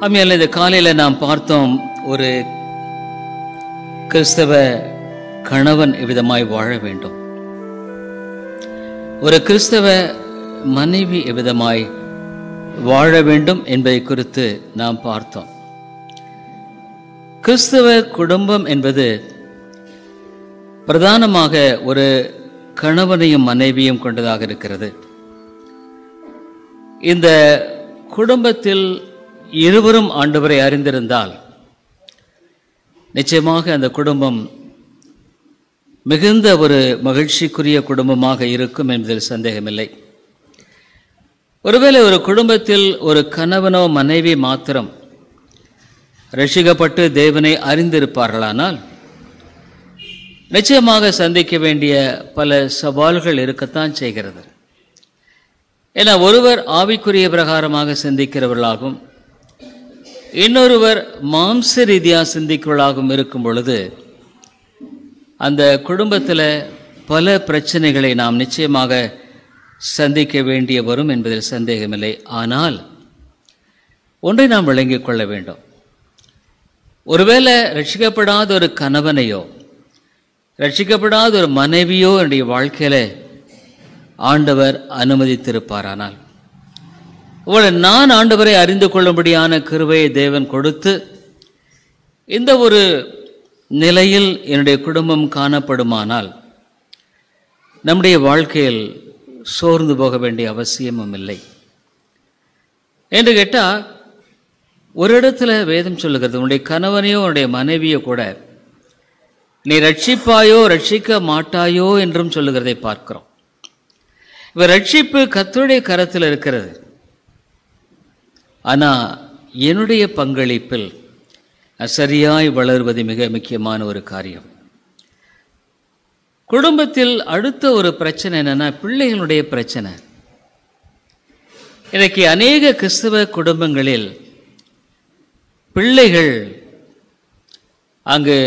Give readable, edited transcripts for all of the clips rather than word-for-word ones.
ஆமையால் இந்த காலையில் நாம் பார்த்தோம், ஒரு கிறிஸ்தவ கணவன் எவ்விதமாய் வாழ வேண்டும், ஒரு கிறிஸ்தவ மனைவி எவ்விதமாய் வாழ வேண்டும் என்பதை குறித்து நாம் பார்த்தோம். கிறிஸ்தவ குடும்பம் என்பது பிரதானமாக ஒரு கணவனையும் மனைவியும் கொண்டதாக இருக்கிறது. இந்த குடும்பத்தில் இருவரும் ஆண்டவரை அறிந்திருந்தால் நிச்சயமாக அந்த குடும்பம் மிகுந்த ஒரு மகிழ்ச்சிக்குரிய குடும்பமாக இருக்கும் என்பதில் சந்தேகமில்லை. ஒருவேளை ஒரு குடும்பத்தில் ஒரு கணவனோ மனைவி மாத்திரம் ரட்சிக்கப்பட்டு தேவனை அறிந்திருப்பார்களானால் நிச்சயமாக சந்திக்க வேண்டிய பல சவால்கள் இருக்கத்தான் செய்கிறது. ஏன்னா ஒருவர் ஆவிக்குரிய பிரகாரமாக சிந்திக்கிறவர்களாகவும் இன்னொருவர் மாம்ச ரீதியாக சிந்திக்கிறவர்களாகவும் இருக்கும் பொழுது அந்த குடும்பத்தில் பல பிரச்சனைகளை நாம் நிச்சயமாக சந்திக்க வேண்டிய வரும் என்பதில் சந்தேகமில்லை. ஆனால் ஒன்றை நாம் விளங்கிக் கொள்ள வேண்டும். ஒருவேளை ரட்சிக்கப்படாத ஒரு கணவனையோ ரட்சிக்கப்படாத ஒரு மனைவியோ என்னுடைய வாழ்க்கையில் ஆண்டவர் அனுமதித்திருப்பாரானால், நான் ஆண்டவரை அறிந்து கொள்ளும்படியான கிருபையை தேவன் கொடுத்து இந்த ஒரு நிலையில் என்னுடைய குடும்பம் காணப்படுமானால் நம்முடைய வாழ்க்கையில் சோர்ந்து போக வேண்டிய அவசியமும் இல்லை. என்று கேட்டால், ஒரு இடத்துல வேதம் சொல்லுகிறது, உன்னுடைய கணவனையோ உன்னுடைய மனைவியோ கூட நீ ரட்சிப்பாயோ ரட்சிக்க மாட்டாயோ என்றும் சொல்லுகிறதை பார்க்கிறோம். இப்போ ரட்சிப்பு கர்த்தருடைய கரத்தில் இருக்கிறது. ஆனால் என்னுடைய பங்களிப்பில் சரியாய் வளர்வது மிக முக்கியமான ஒரு காரியம். குடும்பத்தில் அடுத்த ஒரு பிரச்சனை என்னன்னா, பிள்ளைகளுடைய பிரச்சனை. இன்றைக்கு அநேக கிறிஸ்தவ குடும்பங்களில் பிள்ளைகள் அங்கு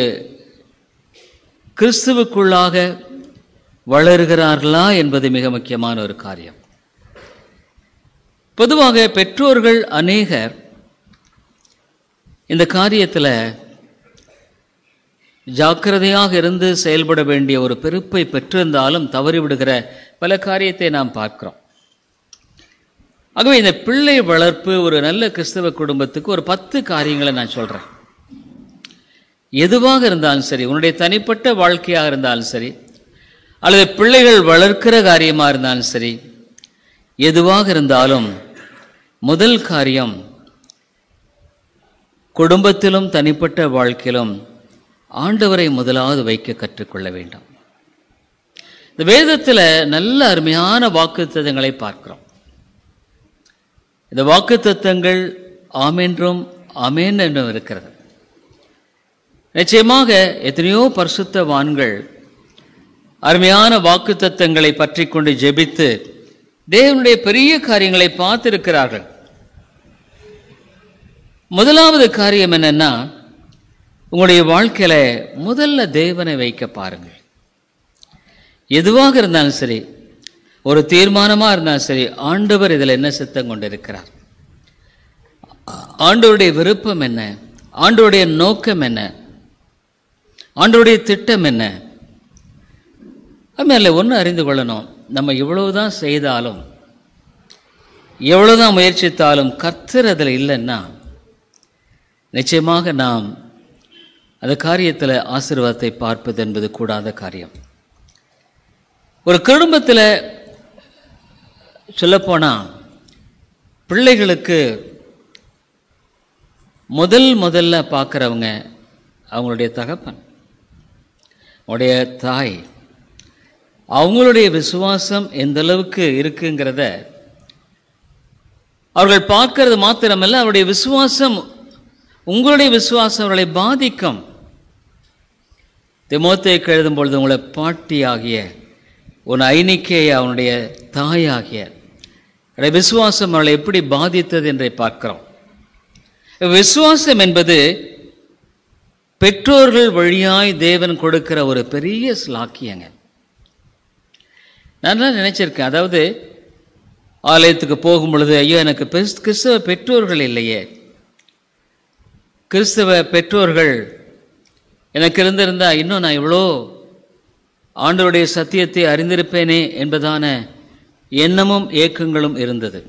கிறிஸ்துவுக்குள்ளாக வளர்கிறார்களா என்பது மிக முக்கியமான ஒரு காரியம். பொதுவாக பெற்றோர்கள் அநேகர் இந்த காரியத்தில் ஜாக்கிரதையாக இருந்து செயல்பட வேண்டிய ஒரு பொறுப்பை பெற்றிருந்தாலும் தவறிவிடுகிற பல காரியத்தை நாம் பார்க்கிறோம். ஆகவே இந்த பிள்ளை வளர்ப்பு ஒரு நல்ல கிறிஸ்தவ குடும்பத்துக்கு ஒரு 10 காரியங்களை நான் சொல்கிறேன். எதுவாக இருந்தாலும் சரி, உன்னுடைய தனிப்பட்ட வாழ்க்கையாக இருந்தாலும் சரி, அல்லது பிள்ளைகள் வளர்க்கிற காரியமாக இருந்தாலும் சரி, எதுவாக இருந்தாலும் முதல் காரியம், குடும்பத்திலும் தனிப்பட்ட வாழ்க்கையிலும் ஆண்டவரை முதலாவது வைக்க கற்றுக்கொள்ள வேண்டும். இந்த வேதத்தில் நல்ல அருமையான வாக்குத்தத்தங்களை பார்க்கிறோம். இந்த வாக்குத்தத்தங்கள் ஆமென்றும் ஆமென் என்றும் இருக்கிறது. நிச்சயமாக எத்தனையோ பரிசுத்தவான்கள் அருமையான வாக்குத்தத்தங்களை பற்றி கொண்டு ஜெபித்து தேவனுடைய பெரிய காரியங்களை பார்த்திருக்கிறார்கள். முதலாவது காரியம் என்னன்னா, உங்களுடைய வாழ்க்கையில முதல்ல தேவனை வைக்க பாருங்கள். எதுவாக இருந்தாலும் சரி, ஒரு தீர்மானமாக இருந்தாலும் சரி, ஆண்டவர் இதில் என்ன சித்தம் கொண்டு இருக்கிறார், ஆண்டவருடைய விருப்பம் என்ன, ஆண்டவருடைய நோக்கம் என்ன, ஆண்டவருடைய திட்டம் என்ன. அதுமாதிரி ஒன்று அறிந்து கொள்ளணும், நம்ம எவ்வளவுதான் செய்தாலும் எவ்வளவுதான் முயற்சித்தாலும் கர்த்தர் அதில் இல்லைன்னா நிச்சயமாக நாம் அந்த காரியத்தில் ஆசீர்வாதத்தை பார்ப்பது என்பது கூடாத காரியம். ஒரு குடும்பத்தில் சொல்லப்போனால் பிள்ளைகளுக்கு முதல்ல பார்க்குறவங்க அவங்களுடைய தகப்பன், அவங்களுடைய தாய். அவங்களுடைய விசுவாசம் எந்த அளவுக்கு இருக்குங்கிறத அவர்கள் பார்க்கறது மாத்திரமல்ல, அவருடைய விசுவாசம், உங்களுடைய விசுவாசம் அவர்களை பாதிக்கும். தீமோத்தேயுக்கு எழுதும் பொழுது உங்களை பாட்டியாகிய உன் ஐனிக்கேய அவனுடைய தாயாகிய விசுவாசம் அவளை எப்படி பாதித்தது என்றை பார்க்கிறோம். விசுவாசம் என்பது பெற்றோர்கள் வழியாய் தேவன் கொடுக்கிற ஒரு பெரிய ஸ்லாக்கியங்க. நான் நினைச்சிருக்கேன், அதாவது ஆலயத்துக்கு போகும் பொழுது, ஐயோ எனக்கு கிறிஸ்தவ பெற்றோர்கள் இல்லையே, கிறிஸ்தவ பெற்றோர்கள் எனக்கு இருந்திருந்தா இன்னும் நான் இவ்வளோ ஆண்டவருடைய சத்தியத்தை அறிந்திருப்பேனே என்பதான எண்ணமும் ஏக்கங்களும் இருந்தது.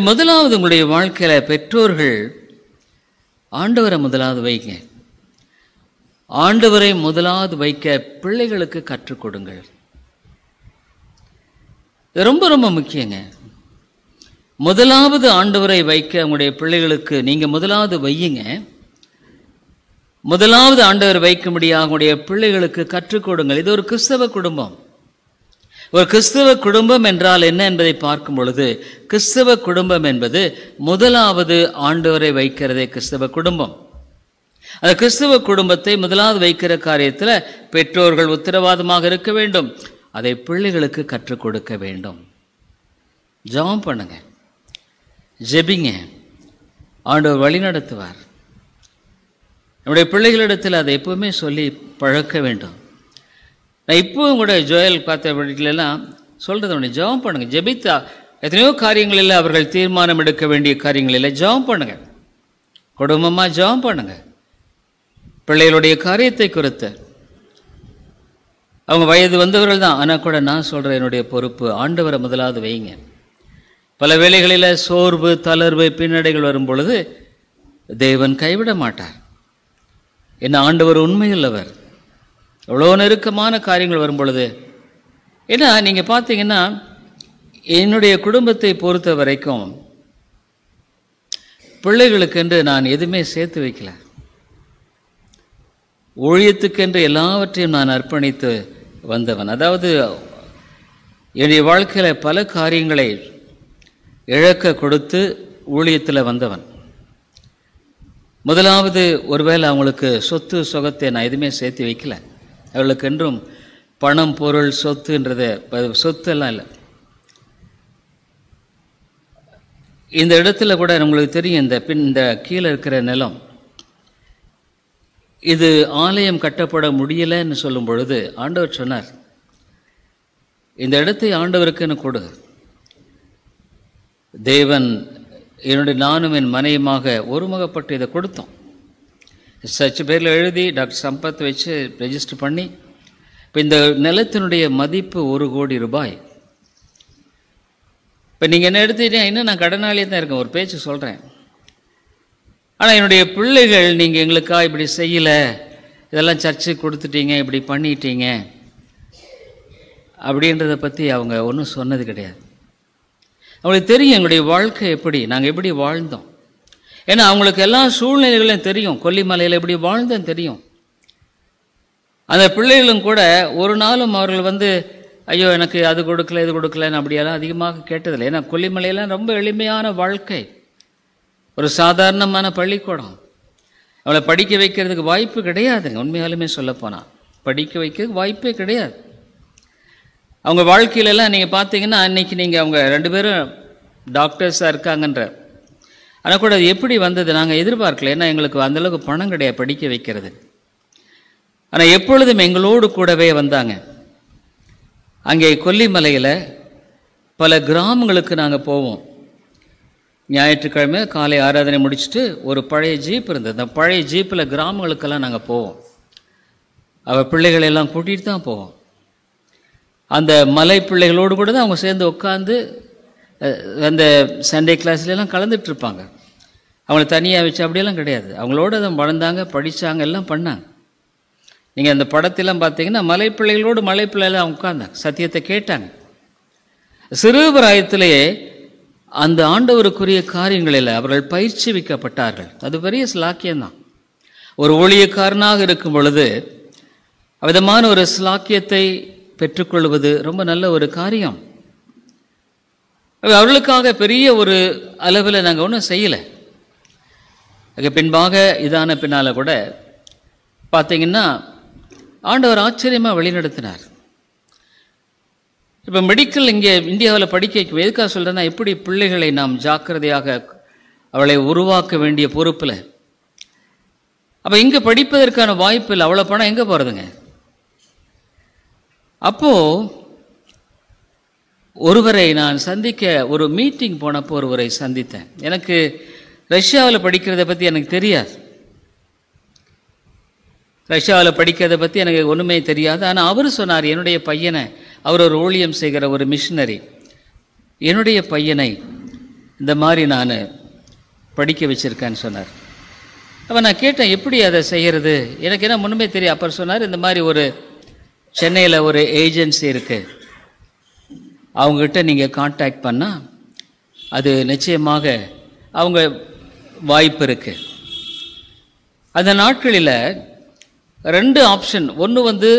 முதலாவது உங்களுடைய வாழ்க்கையில் பெற்றோர்கள் ஆண்டவரை முதலாவது வைங்க. ஆண்டவரை முதலாவது வைக்க பிள்ளைகளுக்கு கற்றுக் கொடுங்கள். இது ரொம்ப ரொம்ப முக்கியங்க. முதலாவது ஆண்டவரை வைக்க உங்களுடைய பிள்ளைகளுக்கு நீங்கள் முதலாவது வையுங்க. முதலாவது ஆண்டவர் வைக்கும்படியாக உங்களுடைய பிள்ளைகளுக்கு கற்றுக் கொடுங்கள். இது ஒரு கிறிஸ்தவ குடும்பம். ஒரு கிறிஸ்தவ குடும்பம் என்றால் என்ன என்பதை பார்க்கும் பொழுது, கிறிஸ்தவ குடும்பம் என்பது முதலாவது ஆண்டவரை வைக்கிறதே கிறிஸ்தவ குடும்பம். அந்த கிறிஸ்தவ குடும்பத்தை முதலாவது வைக்கிற காரியத்தில் பெற்றோர்கள் உத்தரவாதமாக இருக்க வேண்டும். அதை பிள்ளைகளுக்கு கற்றுக் கொடுக்க வேண்டும். ஜெபம் பண்ணுங்க, ஜெபிங்க, ஆண்டவர் வழி நடத்துவார். நம்முடைய பிள்ளைகளிடத்தில் அதை எப்பவுமே சொல்லி பழக்க வேண்டும். நான் இப்போவும் கூட ஜோயல் பார்த்த வீட்டிலெல்லாம் சொல்கிறது ஒன்று, ஜெபம் பண்ணுங்க. ஜெபித்தா எத்தனையோ காரியங்களில் அவர்கள் தீர்மானம் எடுக்க வேண்டிய காரியங்களில் ஜெபம் பண்ணுங்க. குடும்பமாக ஜெபம் பண்ணுங்க. பிள்ளைகளுடைய காரியத்தை குறித்து அவங்க வயது வந்தவர்கள் தான், ஆனால் கூட நான் சொல்கிறேன், என்னுடைய பொறுப்பு ஆண்டவரை முதலாவது வைங்க. பல வேளைகளில் சோர்வு, தளர்வு, பின்னடைகள் வரும் பொழுது தேவன் கைவிட மாட்டார். என்ன ஆண்டவர் உண்மையுள்ளவர். எவ்வளோ நெருக்கமான காரியங்கள் வரும் பொழுது, ஏன்னா நீங்கள் பார்த்தீங்கன்னா என்னுடைய குடும்பத்தை பொறுத்த வரைக்கும் பிள்ளைகளுக்கென்று நான் எதுவுமே சேர்த்து வைக்கல. ஊழியத்துக்கென்று எல்லாவற்றையும் நான் அர்ப்பணித்து வந்தவன். அதாவது என்னுடைய வாழ்க்கையில் பல காரியங்களை இழக்க கொடுத்து ஊழியத்தில் வந்தவன். முதலாவது, ஒருவேளை அவங்களுக்கு சொத்து சுகத்தை நான் எதுவுமே சேர்த்து வைக்கல. அவர்களுக்கு என்றும் பணம், பொருள், சொத்துன்றது சொத்தெல்லாம் இல்லை. இந்த இடத்துல கூட உங்களுக்கு தெரியும், இந்த கீழே இருக்கிற நிலம், இது ஆலயம் கட்டப்பட முடியலைன்னு சொல்லும் பொழுது ஆண்டவர் சொன்னார், இந்த இடத்தை ஆண்டவருக்குன்னு கொடு. தேவன் என்னுடைய நானும் என் மனைவியுமாக ஒருமுகப்பட்டு இதை கொடுத்தோம். சர்ச் பேரில் எழுதி டாக்டர் சம்பத் வச்சு ரெஜிஸ்டர் பண்ணி, இப்போ இந்த நிலத்தினுடைய மதிப்பு 1 கோடி ரூபாய். இப்போ நீங்கள் என்ன எடுத்துக்கிட்டீங்க, இன்னும் நான் கடனாளியே தான் இருக்கேன், ஒரு பேச்சு சொல்கிறேன். ஆனால் என்னுடைய பிள்ளைகள், நீங்கள் எங்களுக்கா இப்படி செய்யலை, இதெல்லாம் சர்ச்சுக்கு கொடுத்துட்டீங்க, இப்படி பண்ணிட்டீங்க அப்படின்றத பற்றி அவங்க ஒன்றும் சொன்னது கிடையாது. அவங்களுக்கு தெரியும் எங்களுடைய வாழ்க்கை எப்படி, நாங்கள் எப்படி வாழ்ந்தோம். ஏன்னா அவங்களுக்கு எல்லா சூழ்நிலைகளையும் தெரியும். கொல்லிமலையில் எப்படி வாழ்ந்தோம் தெரியும். அந்த பிள்ளைகளும் கூட ஒரு நாளும் அவர்கள் ஐயோ எனக்கு அது கொடுக்கல இது கொடுக்கலன்னு அப்படியெல்லாம் அதிகமாக கேட்டதில்லை. ஏன்னா கொல்லிமலையெல்லாம் ரொம்ப எளிமையான வாழ்க்கை, ஒரு சாதாரணமான பள்ளிக்கூடம். அவளை படிக்க வைக்கிறதுக்கு வாய்ப்பு கிடையாதுங்க. உண்மையாலுமே சொல்லப்போனால் படிக்க வைக்கிறதுக்கு வாய்ப்பே கிடையாது. அவங்க வாழ்க்கையிலெல்லாம் நீங்கள் பார்த்தீங்கன்னா, அன்றைக்கி நீங்கள் அவங்க 2 பேரும் டாக்டர்ஸாக இருக்காங்கன்ற, ஆனால் கூட அது எப்படி வந்தது நாங்கள் எதிர்பார்க்கல. ஏன்னா எங்களுக்கு அந்தளவுக்கு பணம் கிடையாது படிக்க வைக்கிறது. ஆனால் எப்பொழுதும் எங்களோடு கூடவே வந்தாங்க. அங்கே கொல்லிமலையில் பல கிராமங்களுக்கு நாங்கள் போவோம். ஞாயிற்றுக்கிழமை காலை ஆராதனை முடிச்சுட்டு ஒரு பழைய ஜீப் இருந்தது. அந்த பழைய ஜீப்பில் கிராமங்களுக்கெல்லாம் நாங்கள் போவோம். அவள் பிள்ளைகளெல்லாம் கூட்டிகிட்டு தான் போவோம். அந்த மலை பிள்ளைகளோடு கூட தான் அவங்க சேர்ந்து உட்காந்து அந்த சண்டே கிளாஸ்லாம் கலந்துட்டுருப்பாங்க. அவங்கள தனியாக வச்சு அப்படியெல்லாம் கிடையாது. அவங்களோட தான் வளர்ந்தாங்க, படித்தாங்க, எல்லாம் பண்ணாங்க. நீங்கள் அந்த படத்தெல்லாம் பார்த்தீங்கன்னா மலை பிள்ளைகளோடு மலை பிள்ளைலாம் உட்கார்ந்தாங்க, சத்தியத்தை கேட்டாங்க. சிறுபிராயத்திலேயே அந்த ஆண்டவருக்குரிய காரியங்களில் அவர்கள் பயிற்சி வைக்கப்பட்டார்கள். அது பெரிய ஸ்லாக்கியம்தான். ஒரு ஊழியக்காரனாக இருக்கும் பொழுது விதமான ஒரு ஸ்லாக்கியத்தை பெற்றுக்கொள்வது ரொம்ப நல்ல ஒரு காரியம். அவர்களுக்காக பெரிய ஒரு அளவில் நாங்கள் ஒன்றும் செய்யலை. அதுக்கு பின்பாக இதான பின்னால் கூட பார்த்தீங்கன்னா ஆண்டவர் ஆச்சரியமாக வழிநடத்தினார். இப்போ மெடிக்கல் இங்கே இந்தியாவில் படிக்க வைக்கும். எதுக்காக சொல்கிறேன்னா, எப்படி பிள்ளைகளை நாம் ஜாக்கிரதையாக அவளை உருவாக்க வேண்டிய பொறுப்பில். அப்போ இங்கே படிப்பதற்கான வாய்ப்பு இல்லை. அவ்வளோ பணம் எங்கே போகிறதுங்க? அப்போது ஒருவரை நான் சந்திக்க, ஒரு மீட்டிங் போனப்போ ஒருவரை சந்தித்தேன். எனக்கு ரஷ்யாவில் படிக்கிறத பற்றி எனக்கு தெரியாது. ரஷ்யாவில் படிக்கிறத பற்றி எனக்கு ஒன்றுமே தெரியாது. ஆனால் அவர் சொன்னார், என்னுடைய பையனை, அவர் ஒரு ஊழியம் செய்கிற ஒரு மிஷினரி, என்னுடைய பையனை இந்த மாதிரி நான் படிக்க வச்சுருக்கேன்னு சொன்னார். அப்போ நான் கேட்டேன், எப்படி அதை செய்கிறது? எனக்கு என்ன முன்னுமே தெரியும். அப்புறம் சொன்னார், இந்த மாதிரி ஒரு சென்னையில் ஒரு ஏஜென்சி இருக்குது, அவங்ககிட்ட நீங்கள் கான்டாக்ட் பண்ணால் அது நிச்சயமாக அவங்க வாய்ப்பு இருக்குது. அந்த நாட்களில் 2 ஆப்ஷன். ஒன்று வந்து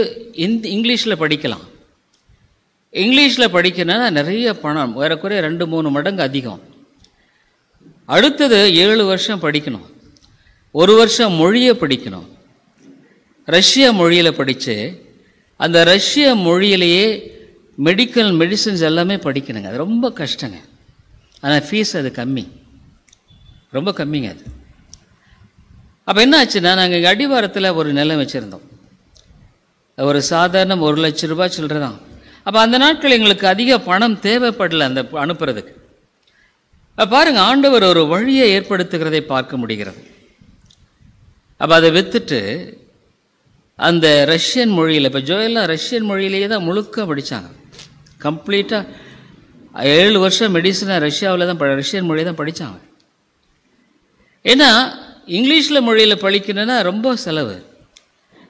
இங்கிலீஷில் படிக்கலாம். இங்கிலீஷில் படிக்கணும்னா நிறைய பணம், ஏறக்குறைய 2-3 மடங்கு அதிகம். அடுத்தது 7 வருஷம் படிக்கணும், 1 வருஷம் மொழியை படிக்கணும். ரஷ்ய மொழியில் படித்து அந்த ரஷ்ய மொழியிலேயே மெடிசின்ஸ் எல்லாமே படிக்கணுங்க. அது ரொம்ப கஷ்டங்க. ஆனால் ஃபீஸ் அது கம்மி, ரொம்ப கம்மிங்க அது. அப்போ என்ன ஆச்சுன்னா, நாங்கள் இங்கே அடிவாரத்தில் ஒரு நிலம் வச்சுருந்தோம். ஒரு சாதாரண 1 லட்ச ரூபாய் சில்லற தான். அப்போ அந்த நாட்கள் எங்களுக்கு அதிக பணம் தேவைப்படலை அந்த அனுப்புறதுக்கு. பாருங்கள், ஆண்டவர் ஒரு வழியை ஏற்படுத்துகிறதை பார்க்க முடிகிறது. அப்போ அதை விற்றுட்டு அந்த ரஷ்யன் மொழியில், இப்போ ஜோயெல்லாம் ரஷ்யன் மொழியிலேயே தான் முழுக்க படித்தாங்க. கம்ப்ளீட்டாக 7 வருஷம் மெடிசனாக ரஷ்யாவில் தான் ரஷ்யன் மொழியை தான் படித்தாங்க. ஏன்னா இங்கிலீஷில் மொழியில் படிக்கணுன்னா ரொம்ப செலவு.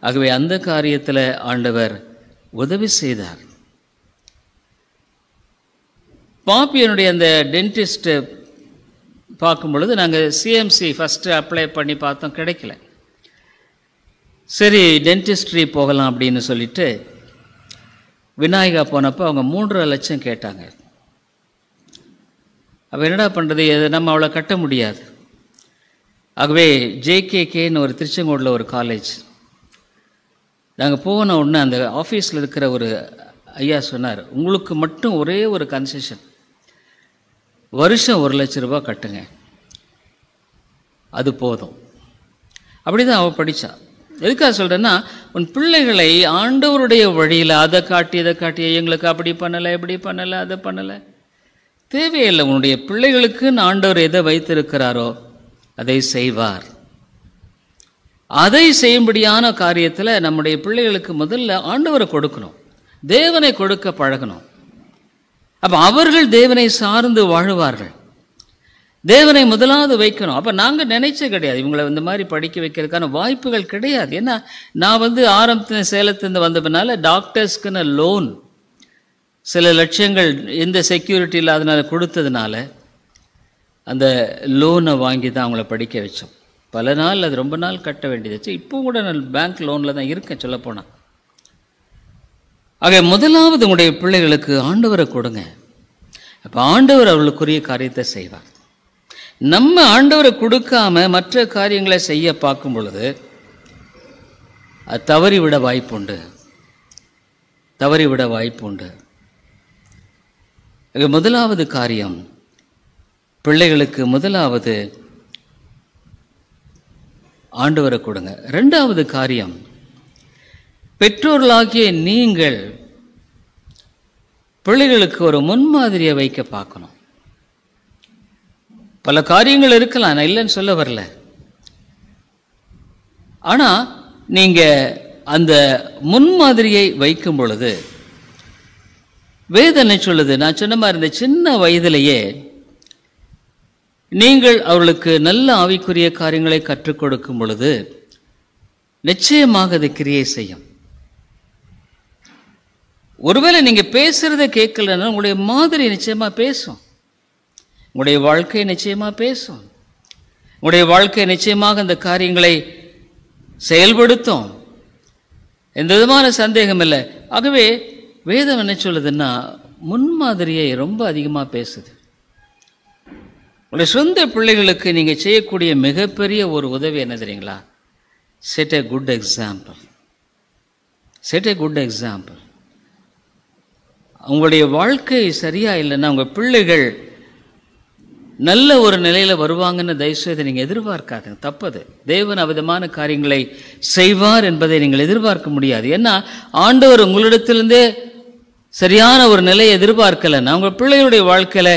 ஆகவே அந்த காரியத்தில் ஆண்டவர் உதவி செய்தார். பாப்பியனுடைய அந்த டென்டிஸ்ட்டு பார்க்கும் பொழுது நாங்கள் சிஎம்சி ஃபஸ்ட்டு அப்ளை பண்ணி பார்த்தோம், கிடைக்கல. சரி டென்டிஸ்ட்ரி போகலாம் அப்படின்னு சொல்லிட்டு விநாயகா போனப்போ அவங்க 3.5 லட்சம் கேட்டாங்க. அப்போ என்னடா பண்ணுறது, நம்ம அவ்வளோ கட்ட முடியாது. ஆகவே ஜேகேகேன்னு ஒரு திருச்செங்கோடில் ஒரு காலேஜ், நாங்கள் போன உடனே அந்த ஆஃபீஸில் இருக்கிற ஒரு ஐயா சொன்னார், உங்களுக்கு மட்டும் ஒரே ஒரு கன்செஷன், வருஷம் 1 லட்ச ரூபா கட்டுங்க, அது போதும். அப்படி தான் அவள் படித்தா. எதுக்காக சொல்கிறேன்னா, உன் பிள்ளைகளை ஆண்டவருடைய வழியில் அதை காட்டி இதை காட்டி, எங்களுக்கு அப்படி பண்ணலை இப்படி பண்ணலை அதை பண்ணலை, தேவையில்லை. உன்னுடைய பிள்ளைகளுக்கு ஆண்டவர் எதை வைத்திருக்கிறாரோ அதை செய்வார். அதை செய்யும்படியான காரியத்தில் நம்முடைய பிள்ளைகளுக்கு முதல்ல ஆண்டவரை கொடுக்கணும், தேவனை கொடுக்க பழகணும். அப்போ அவர்கள் தேவனை சார்ந்து வாழுவார்கள். தேவனை முதலாவது வைக்கணும். அப்போ நாங்கள் நினைச்சே கிடையாது இவங்களை இந்த மாதிரி படிக்க வைக்கிறதுக்கான வாய்ப்புகள் கிடையாது. ஏன்னா நான் ஆரம்பத்தில் சேலத்துலேருந்து வந்த பின்னால் டாக்டர்ஸ்க்குன்னு லோன் சில லட்சங்கள் எந்த செக்யூரிட்டி இல்லாதனால கொடுத்ததுனால அந்த லோனை வாங்கி தான் அவங்கள படிக்க வச்சோம். பல நாள், அது ரொம்ப நாள் கட்ட வேண்டியது. இப்போ கூட நான் பேங்க் லோனில் தான் இருக்கேன் சொல்லப்போனால். ஆக முதலாவது உங்களுடைய பிள்ளைகளுக்கு ஆண்டவரை கொடுங்க. அப்போ ஆண்டவர் அவர்களுக்குரிய காரியத்தை செய்வார். நம்ம ஆண்டவரை கொடுக்காம மற்ற காரியங்களை செய்ய பார்க்கும் பொழுது அது தவறிவிட வாய்ப்புண்டு, தவறிவிட வாய்ப்புண்டு. முதலாவது காரியம், பிள்ளைகளுக்கு முதலாவது ஆண்டவரை கொடுங்க. 2வது காரியம், பெற்றோர்களாகிய நீங்கள் பிள்ளைகளுக்கு ஒரு முன்மாதிரியை வைக்க பார்க்கணும். பல காரியங்கள் இருக்கலாம், நான் இல்லைன்னு சொல்ல வரல. ஆனால் நீங்கள் அந்த முன்மாதிரியை வைக்கும் பொழுது வேதனை சொல்லுது, நான் சொன்ன மாதிரி இந்த சின்ன வயதிலேயே நீங்கள் அவர்களுக்கு நல்ல ஆவிக்குரிய காரியங்களை கற்றுக் கொடுக்கும் பொழுது நிச்சயமாக அது கிரியை செய்யும். ஒருவேளை நீங்கள் பேசுகிறத கேட்கலன்னா உங்களுடைய மாதிரி நிச்சயமாக பேசும், உங்களுடைய வாழ்க்கை நிச்சயமாக பேசும், உங்களுடைய வாழ்க்கை நிச்சயமாக அந்த காரியங்களை செயல்படுத்தும், எந்த விதமான சந்தேகம் இல்லை. ஆகவே வேதம் என்ன சொல்லுதுன்னா, முன்மாதிரியை ரொம்ப அதிகமாக பேசுது. உங்களுடைய சொந்த பிள்ளைகளுக்கு நீங்கள் செய்யக்கூடிய மிகப்பெரிய ஒரு உதவி என்ன தெரியுங்களா? Set a good example. Set a good example. உங்களுடைய வாழ்க்கை சரியாக இல்லைன்னா உங்கள் பிள்ளைகள் நல்ல ஒரு நிலையில் வருவாங்கன்னு தயவுசெய்து நீங்கள் எதிர்பார்க்காதுங்க, தப்பது. தேவன் அவ்விதமான காரியங்களை செய்வார் என்பதை நீங்கள் எதிர்பார்க்க முடியாது. ஏன்னா ஆண்டவர் உங்களிடத்திலிருந்தே சரியான ஒரு நிலையை எதிர்பார்க்கலைன்னா உங்கள் பிள்ளைகளுடைய வாழ்க்கையில்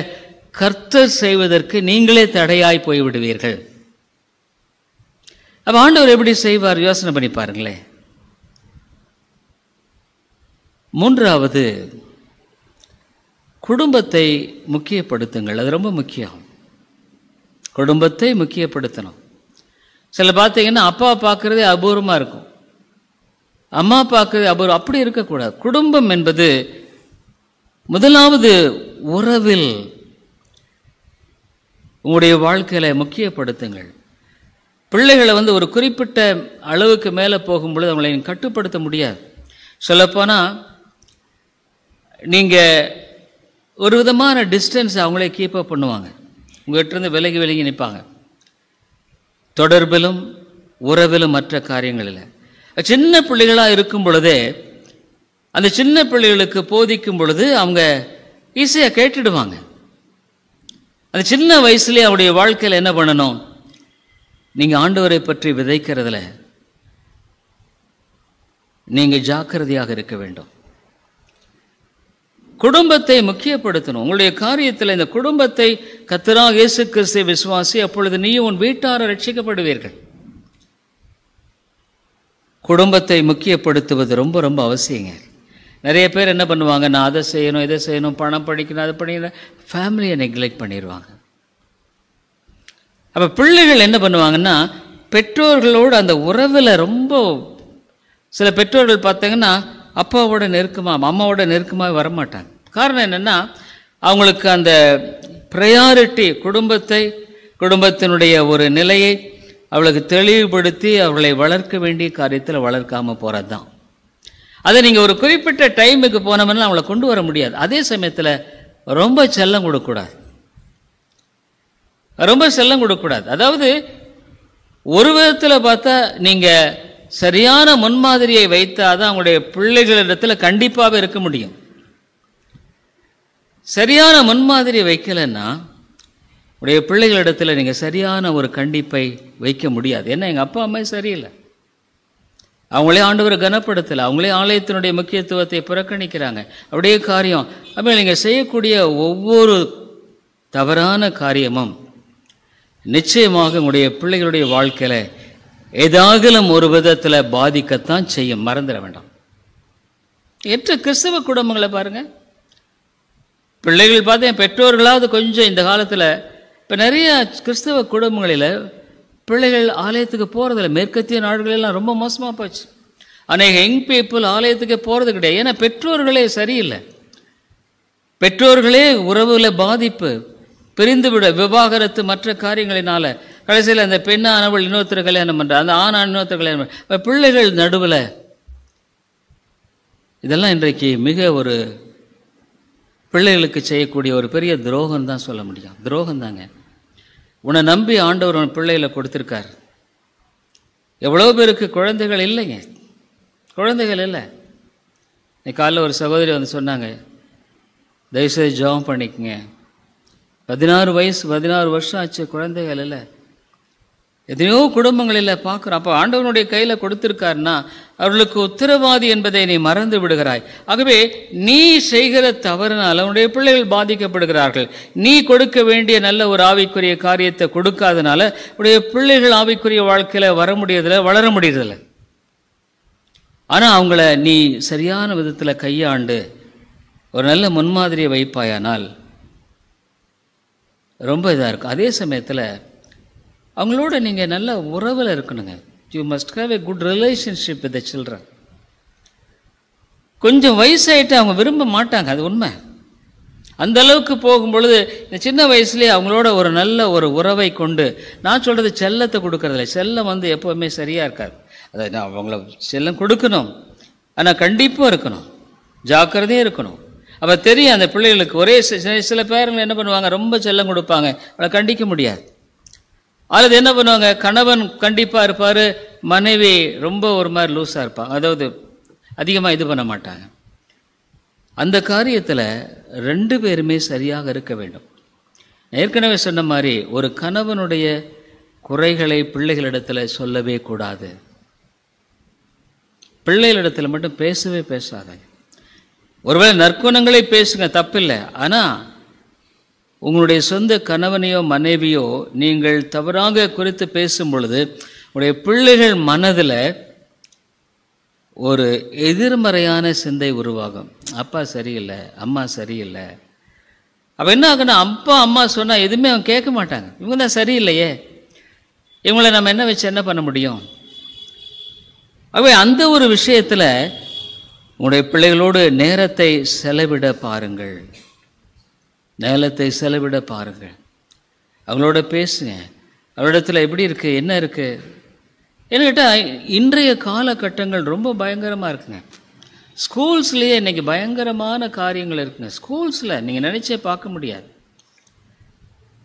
கர்த்தர் செய்வதற்கு நீங்களே தடையாய் போய்விடுவீர்கள். அப்ப ஆண்டவர் எப்படி செய்வார்? யோசனை பண்ணி பாருங்களேன். மூன்றாவது, குடும்பத்தை முக்கியப்படுத்துங்கள். அது ரொம்ப முக்கியம். குடும்பத்தை முக்கியப்படுத்தணும். சில பார்த்தீங்கன்னா அப்பா பார்க்குறதே அபூர்வமாக இருக்கும், அம்மா பார்க்குறதே அபூர்வம். அப்படி இருக்கக்கூடாது. குடும்பம் என்பது முதலாவது உறவில் உங்களுடைய வாழ்க்கையில் முக்கியப்படுத்துங்கள். பிள்ளைகளை ஒரு குறிப்பிட்ட அளவுக்கு மேலே போகும்பொழுது அவங்களை கட்டுப்படுத்த முடியாது. சொல்லப்போனால் நீங்கள் ஒரு விதமான டிஸ்டன்ஸ் அவங்களே கீப்பப் பண்ணுவாங்க, உங்கள்கிட்ட விலகி விலகி நிற்பாங்க. தொடர்பிலும் உறவிலும் மற்ற காரியங்களில் சின்ன பிள்ளைகளாக இருக்கும் பொழுதே அந்த சின்ன பிள்ளைகளுக்கு போதிக்கும் பொழுது அவங்க ஈஸியாக கேட்டுடுவாங்க. அந்த சின்ன வயசுலேயே அவருடைய வாழ்க்கையில் என்ன பண்ணணும்? நீங்கள் ஆண்டவரை பற்றி விதைக்கிறதுல நீங்கள் ஜாக்கிரதையாக இருக்க வேண்டும். குடும்பத்தை முக்கியப்படுத்தணும். உங்களுடைய காரியத்தில் இந்த குடும்பத்தை கர்த்தராகிய இயேசு கிறிஸ்துவை விசுவாசி, அப்பொழுது நீயும் உன் வீட்டார் ரட்சிக்கப்படுவீர்கள். குடும்பத்தை முக்கியப்படுத்துவது ரொம்ப ரொம்ப அவசியங்க. நிறைய பேர் என்ன பண்ணுவாங்க? நான் அதை செய்யணும், இதை செய்யணும், பணம் படிக்கணும், அதை படிக்கணும், ஃபேமிலியை நெக்லெக்ட் பண்ணிடுவாங்க. அப்போ பிள்ளைகள் என்ன பண்ணுவாங்கன்னா, பெற்றோர்களோடு அந்த உறவில் ரொம்ப, சில பெற்றோர்கள் பார்த்தீங்கன்னா அப்பாவோட நெருக்கமாக அம்மாவோட நெருக்கமாக வரமாட்டாங்க. காரணம் என்னென்னா, அவங்களுக்கு அந்த ப்ரையாரிட்டி குடும்பத்தினுடைய ஒரு நிலையை அவளுக்கு தெளிவுபடுத்தி அவர்களை வளர்க்க வேண்டிய காரியத்தில் வளர்க்காமல் போகிறது தான். அதை நீங்கள் ஒரு குறிப்பிட்ட டைமுக்கு போனோம்னா அவங்கள கொண்டு வர முடியாது. அதே சமயத்தில் ரொம்ப செல்லம் கொடுக்கக்கூடாது, அதாவது ஒரு விதத்தில் பார்த்தா நீங்கள் சரியான முன்மாதிரியை வைத்தால் தான் அவங்களுடைய பிள்ளைகளிடத்தில் கண்டிப்பாக இருக்க முடியும். சரியான முன்மாதிரியை வைக்கலைன்னா உடைய பிள்ளைகளிடத்தில் நீங்கள் சரியான ஒரு கண்டிப்பை வைக்க முடியாது. ஏன்னா எங்கள் அப்பா அம்மா சரியில்லை, அவங்களே ஆண்டவரை கனப்படுத்தலை, அவங்களே ஆலயத்தினுடைய முக்கியத்துவத்தை புறக்கணிக்கிறாங்க, அப்படியே காரியம். அப்போ நீங்கள் செய்யக்கூடிய ஒவ்வொரு தவறான காரியமும் நிச்சயமாக உங்களுடைய பிள்ளைகளுடைய வாழ்க்கையில் ஏதாகிலும் ஒரு விதத்தில் பாதிக்கத்தான் செய்யும். மறந்துட வேண்டாம். எற்ற கிறிஸ்தவ குடும்பங்களை பாருங்கள். பிள்ளைகள் பார்த்து என் பெற்றோர்களாவது கொஞ்சம் இந்த காலத்தில், இப்போ நிறைய கிறிஸ்தவ குடும்பங்களில் பிள்ளைகள் ஆலயத்துக்கு போகிறதில்ல. மேற்கத்திய நாடுகளெல்லாம் ரொம்ப மோசமாக போச்சு. அநேக யங் பீப்புள் ஆலயத்துக்கு போகிறது கிடையாது. ஏன்னா பெற்றோர்களே சரியில்லை. பெற்றோர்களே உறவுல பாதிப்பு, பிரிந்துவிட, விவாகரத்து, மற்ற காரியங்களினால கடைசியில் அந்த பெண்ணானவள் இன்னொருத்தர் கல்யாணம் பண்ணுற, அந்த ஆண் இன்னொருத்தர் கல்யாணம் பண்ணுற, பிள்ளைகள் நடுவில். இதெல்லாம் இன்றைக்கு மிக ஒரு பிள்ளைகளுக்கு செய்யக்கூடிய ஒரு பெரிய துரோகம் தான் சொல்ல முடியும். துரோகம் தாங்க. உன்னை நம்பி ஆண்டவர் உன் பிள்ளைகளை கொடுத்துருக்கார். எவ்வளோ பேருக்கு குழந்தைகள் இல்லைங்க, குழந்தைகள் இல்லை. காலைல ஒரு சகோதரி சொன்னாங்க, தயவுசெய்து ஜெபம் பண்ணிக்கங்க, 16 வருஷம் ஆச்சு, குழந்தைகள் இல்லை. எத்தனையோ குடும்பங்களில் பார்க்குறோம். அப்போ ஆண்டவனுடைய கையில் கொடுத்துருக்காருன்னா அவர்களுக்கு உத்தரவாதி என்பதை நீ மறந்து விடுகிறாய். ஆகவே நீ செய்கிற தவறுனால் அவனுடைய பிள்ளைகள் பாதிக்கப்படுகிறார்கள். நீ கொடுக்க வேண்டிய நல்ல ஒரு ஆவிக்குரிய காரியத்தை கொடுக்காதனால உடைய பிள்ளைகள் ஆவிக்குரிய வாழ்க்கையில் வளர முடியறதில்லை. ஆனால் அவங்கள நீ சரியான விதத்தில் கையாண்டு ஒரு நல்ல முன்மாதிரியை வைப்பாயானால் ரொம்ப இதாக இருக்கும். அதே சமயத்தில் அவங்களோட நீங்கள் நல்ல உறவில் இருக்கணுங்க. You must have a good relationship with the children. கொஞ்சம் வயசாகிட்டு அவங்க விரும்ப மாட்டாங்க, அது உண்மை. அந்த அளவுக்கு போகும்பொழுது இந்த சின்ன வயசுலேயே அவங்களோட ஒரு நல்ல ஒரு உறவை கொண்டு, நான் சொல்கிறது செல்லத்தை கொடுக்கறதில்ல. செல்லம் எப்போவுமே சரியாக இருக்காது. அதை நான் அவங்கள செல்லம் கொடுக்கணும், ஆனால் கண்டிப்பாக இருக்கணும், ஜாக்கிரதையும் இருக்கணும். அப்போ தெரியும் அந்த பிள்ளைகளுக்கு. ஒரே சில பேருங்க என்ன பண்ணுவாங்க, ரொம்ப செல்லம் கொடுப்பாங்க, அவளை கண்டிக்க முடியாது. அல்லது என்ன பண்ணுவாங்க, கணவன் கண்டிப்பாக இருப்பார், மனைவி ரொம்ப ஒரு மாதிரி லூஸாக இருப்பாங்க, அதாவது அதிகமாக இது பண்ண மாட்டாங்க. அந்த காரியத்தில் 2 பேருமே சரியாக இருக்க வேண்டும். ஏற்கனவே சொன்ன மாதிரி ஒரு கணவனுடைய குறைகளை பிள்ளைகளிடத்தில் சொல்லவே கூடாது. பிள்ளைகளிடத்தில் மட்டும் பேசவே பேசாதாங்க. ஒருவேளை நற்குணங்களை பேசுங்க, தப்பில்லை. ஆனால் உங்களுடைய சொந்த கணவனையோ மனைவியோ நீங்கள் தவறாக குறித்து பேசும் பொழுது உங்களுடைய பிள்ளைகள் மனதில் ஒரு எதிர்மறையான சிந்தை உருவாகும். அப்பா சரியில்லை, அம்மா சரியில்லை. அப்போ என்ன ஆகுனா, அப்பா அம்மா சொன்னால் எதுவுமே அவங்க கேட்க மாட்டாங்க. இவங்க தான் சரியில்லையே, இவங்களை நம்ம என்ன வச்சு என்ன பண்ண முடியும்? ஆகவே அந்த ஒரு விஷயத்தில் உங்களுடைய பிள்ளைகளோடு நேரத்தை செலவிட பாருங்கள். நேரத்தை செலவிட பாருங்கள். அவங்களோட பேசுங்க. அவரிடத்துல எப்படி இருக்குது, என்ன இருக்குது. என்ன கேட்டால், இன்றைய காலகட்டங்கள் ரொம்ப பயங்கரமாக இருக்குங்க. ஸ்கூல்ஸ்லேயே இன்றைக்கி பயங்கரமான காரியங்கள் இருக்குங்க. ஸ்கூல்ஸில் நீங்கள் நினச்சே பார்க்க முடியாது.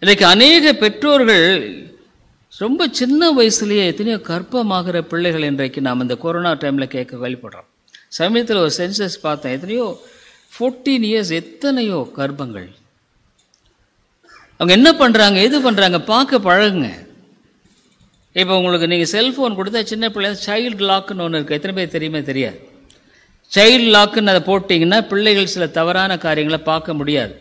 இன்றைக்கு அநேக பெற்றோர்கள் ரொம்ப சின்ன வயசுலேயே எத்தனையோ கர்ப்பமாகிற பிள்ளைகள் இன்றைக்கு நாம் இந்த கொரோனா டைமில் கேட்க கேள்விப்படுறோம். சமயத்தில் ஒரு சென்சஸ் பார்த்தேன், எத்தனையோ 14 இயர்ஸ் எத்தனையோ கர்ப்பங்கள். அவங்க என்ன பண்ணுறாங்க, எது பண்ணுறாங்க, பார்க்க பழகுங்க. இப்போ உங்களுக்கு நீங்கள் செல்ஃபோன் கொடுத்தா சின்ன பிள்ளை சைல்டு லாக்குன்னு ஒன்று இருக்குது. எத்தனை பேர் தெரியுமே தெரியாது. சைல்டு லாக்குன்னு அதை போட்டிங்கன்னா பிள்ளைகள் சில தவறான காரியங்களை பார்க்க முடியாது.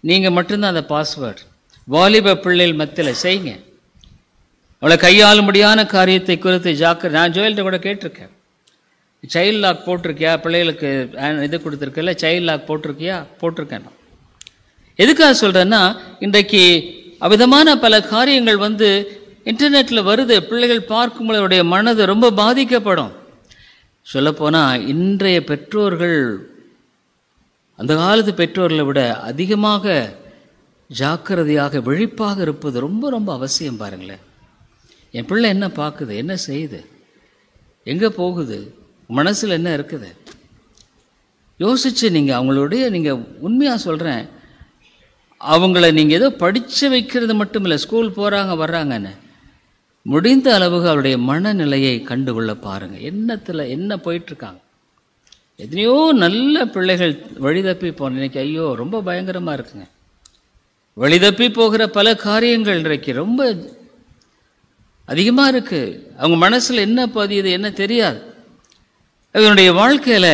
நீங்கள் மட்டும்தான் அந்த பாஸ்வேர்டு. வாலிப பிள்ளைகள் மத்தியில் செய்யுங்க. அவளை கையாளும்படியான காரியத்தை குறித்து ஜாக்கிரதை. நான் ஜோயல்கிட்ட கூட கேட்டிருக்கேன், சைல்டு லாக் போட்டிருக்கியா, பிள்ளைகளுக்கு இது கொடுத்துருக்கல, சைல்டு லாக் போட்டிருக்கியா? போட்டிருக்கேன். நான் எதுக்காக சொல்கிறேன்னா, இன்றைக்கு அவ்விதமான பல காரியங்கள் இன்டர்நெட்டில் வருது. பிள்ளைகள் பார்க்கும்போது அவருடைய மனது ரொம்ப பாதிக்கப்படும். சொல்லப்போனால் இன்றைய பெற்றோர்கள் அந்த காலத்து பெற்றோர்களை விட அதிகமாக ஜாக்கிரதையாக விழிப்பாக இருப்பது ரொம்ப ரொம்ப அவசியம். பாருங்களேன், என் பிள்ளை என்ன பார்க்குது, என்ன செய்யுது, எங்கே போகுது, மனசில் என்ன இருக்குது, யோசித்து நீங்கள் அவங்களுடைய, நீங்கள் உண்மையாக சொல்கிறேன், அவங்கள நீங்கள் ஏதோ படித்து வைக்கிறது மட்டும் இல்லை, ஸ்கூல் போகிறாங்க வர்றாங்கன்னு, முடிந்த அளவுக்கு அவருடைய மனநிலையை கண்டுகொள்ள பாருங்கள். எண்ணத்தில் என்ன போயிட்டுருக்காங்க. எத்தனையோ நல்ல பிள்ளைகள் வழிதப்பி போன இன்னைக்கு ஐயோ ரொம்ப பயங்கரமாக இருக்குங்க. வழிதப்பி போகிற பல காரியங்கள் இன்றைக்கு ரொம்ப அதிகமாக இருக்குது. அவங்க மனசில் என்ன பதியுது என்ன தெரியாது. அவங்களுடைய வாழ்க்கையில்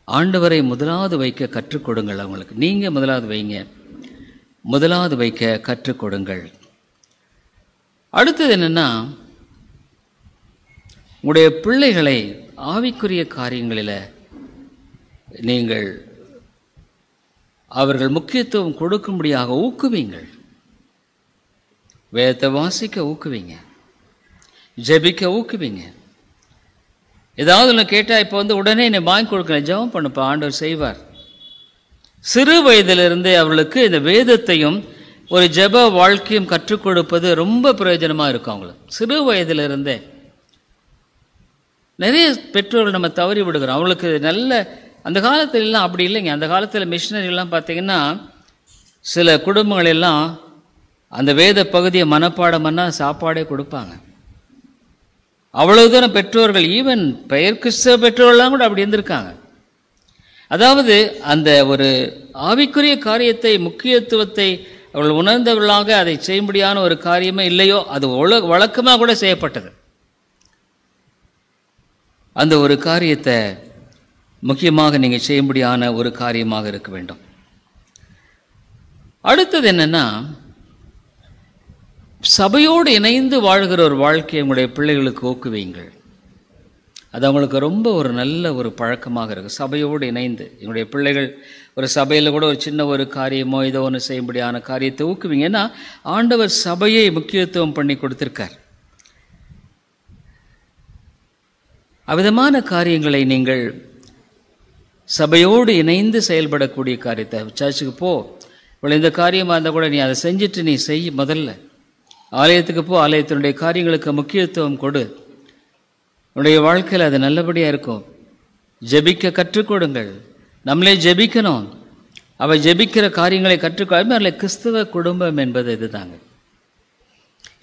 ஆண்டவரை முதலாவது வைக்க கற்றுக் கொடுங்கள். அவங்களுக்கு நீங்கள் முதலாவது வைங்க, முதலாவது வைக்க கற்றுக் கொடுங்கள். அடுத்தது என்னென்னா, உங்களுடைய பிள்ளைகளை ஆவிக்குரிய காரியங்களில் நீங்கள் அவர்கள் முக்கியத்துவம் கொடுக்கும்படியாக ஊக்குவீங்கள். வேதத்தை வாசிக்க ஊக்குவீங்க, ஜெபிக்க ஊக்குவீங்க. ஏதாவது ஒன்று கேட்டால் இப்போ உடனே என்னை வாங்கி கொடுக்கல, ஜெபம் பண்ணுப்பா, ஆண்டவர் செய்வார். சிறு வயதிலிருந்தே அவர்களுக்கு இந்த வேதத்தையும் ஒரு ஜெப வாழ்க்கையும் கற்றுக் கொடுப்பது ரொம்ப பிரயோஜனமாக இருக்கும். அவங்களுக்கு சிறு வயதிலிருந்தே. நிறைய பெற்றோர்கள் நம்ம தவறி விடுகிறோம். அவங்களுக்கு நல்ல அந்த காலத்திலலாம் அப்படி இல்லைங்க. அந்த காலத்தில் மிஷினரிலாம் பார்த்திங்கன்னா சில குடும்பங்களெல்லாம் அந்த வேத பகுதியை மனப்பாடம் பண்ணால் சாப்பாடே கொடுப்பாங்க. அவ்வளவு தூரம் பெற்றோர்கள், ஈவன் பெயர் கிறிஸ்தவ பெற்றோர்கள்லாம் கூட அப்படி இருந்திருக்காங்க. அதாவது அந்த ஒரு ஆவிக்குரிய காரியத்தை, முக்கியத்துவத்தை அவர்கள் உணர்ந்தவர்களாக அதை செய்யும்படியான ஒரு காரியமே இல்லையோ, அது வழக்கமாக கூட செய்யப்பட்டது. அந்த ஒரு காரியத்தை முக்கியமாக நீங்கள் செய்யும்படியான ஒரு காரியமாக இருக்க வேண்டும். அடுத்தது என்னென்னா, சபையோடு இணைந்து வாழ்கிற ஒரு வாழ்க்கையை உங்களுடைய பிள்ளைகளுக்கு ஊக்குவீங்கள். அது அவங்களுக்கு ரொம்ப ஒரு நல்ல ஒரு பழக்கமாக இருக்குது. சபையோடு இணைந்து எங்களுடைய பிள்ளைகள் ஒரு சபையில் கூட ஒரு சின்ன ஒரு காரியமோ ஏதோ ஒன்று செய்யும்படியான காரியத்தை ஊக்குவீங்க. ஏன்னா ஆண்டவர் சபையை முக்கியத்துவம் பண்ணி கொடுத்துருக்கார். அவ்விதமான காரியங்களை நீங்கள் சபையோடு இணைந்து செயல்படக்கூடிய காரியத்தை, சர்ச்சுக்கு போ, இவ்வளோ இந்த காரியமாக இருந்தால் கூட நீ அதை செஞ்சுட்டு நீ செய், முதல்ல ஆலயத்துக்கு போ, ஆலயத்தினுடைய காரியங்களுக்கு முக்கியத்துவம் கொடு, உன்னுடைய வாழ்க்கையில் அது நல்லபடியாக இருக்கும். ஜெபிக்க கற்றுக் கொடுங்கள். நம்மளே ஜெபிக்கணும். அவள் ஜெபிக்கிற காரியங்களை கற்றுக்கொள்ள கிறிஸ்தவ குடும்பம் என்பது இதுதாங்க.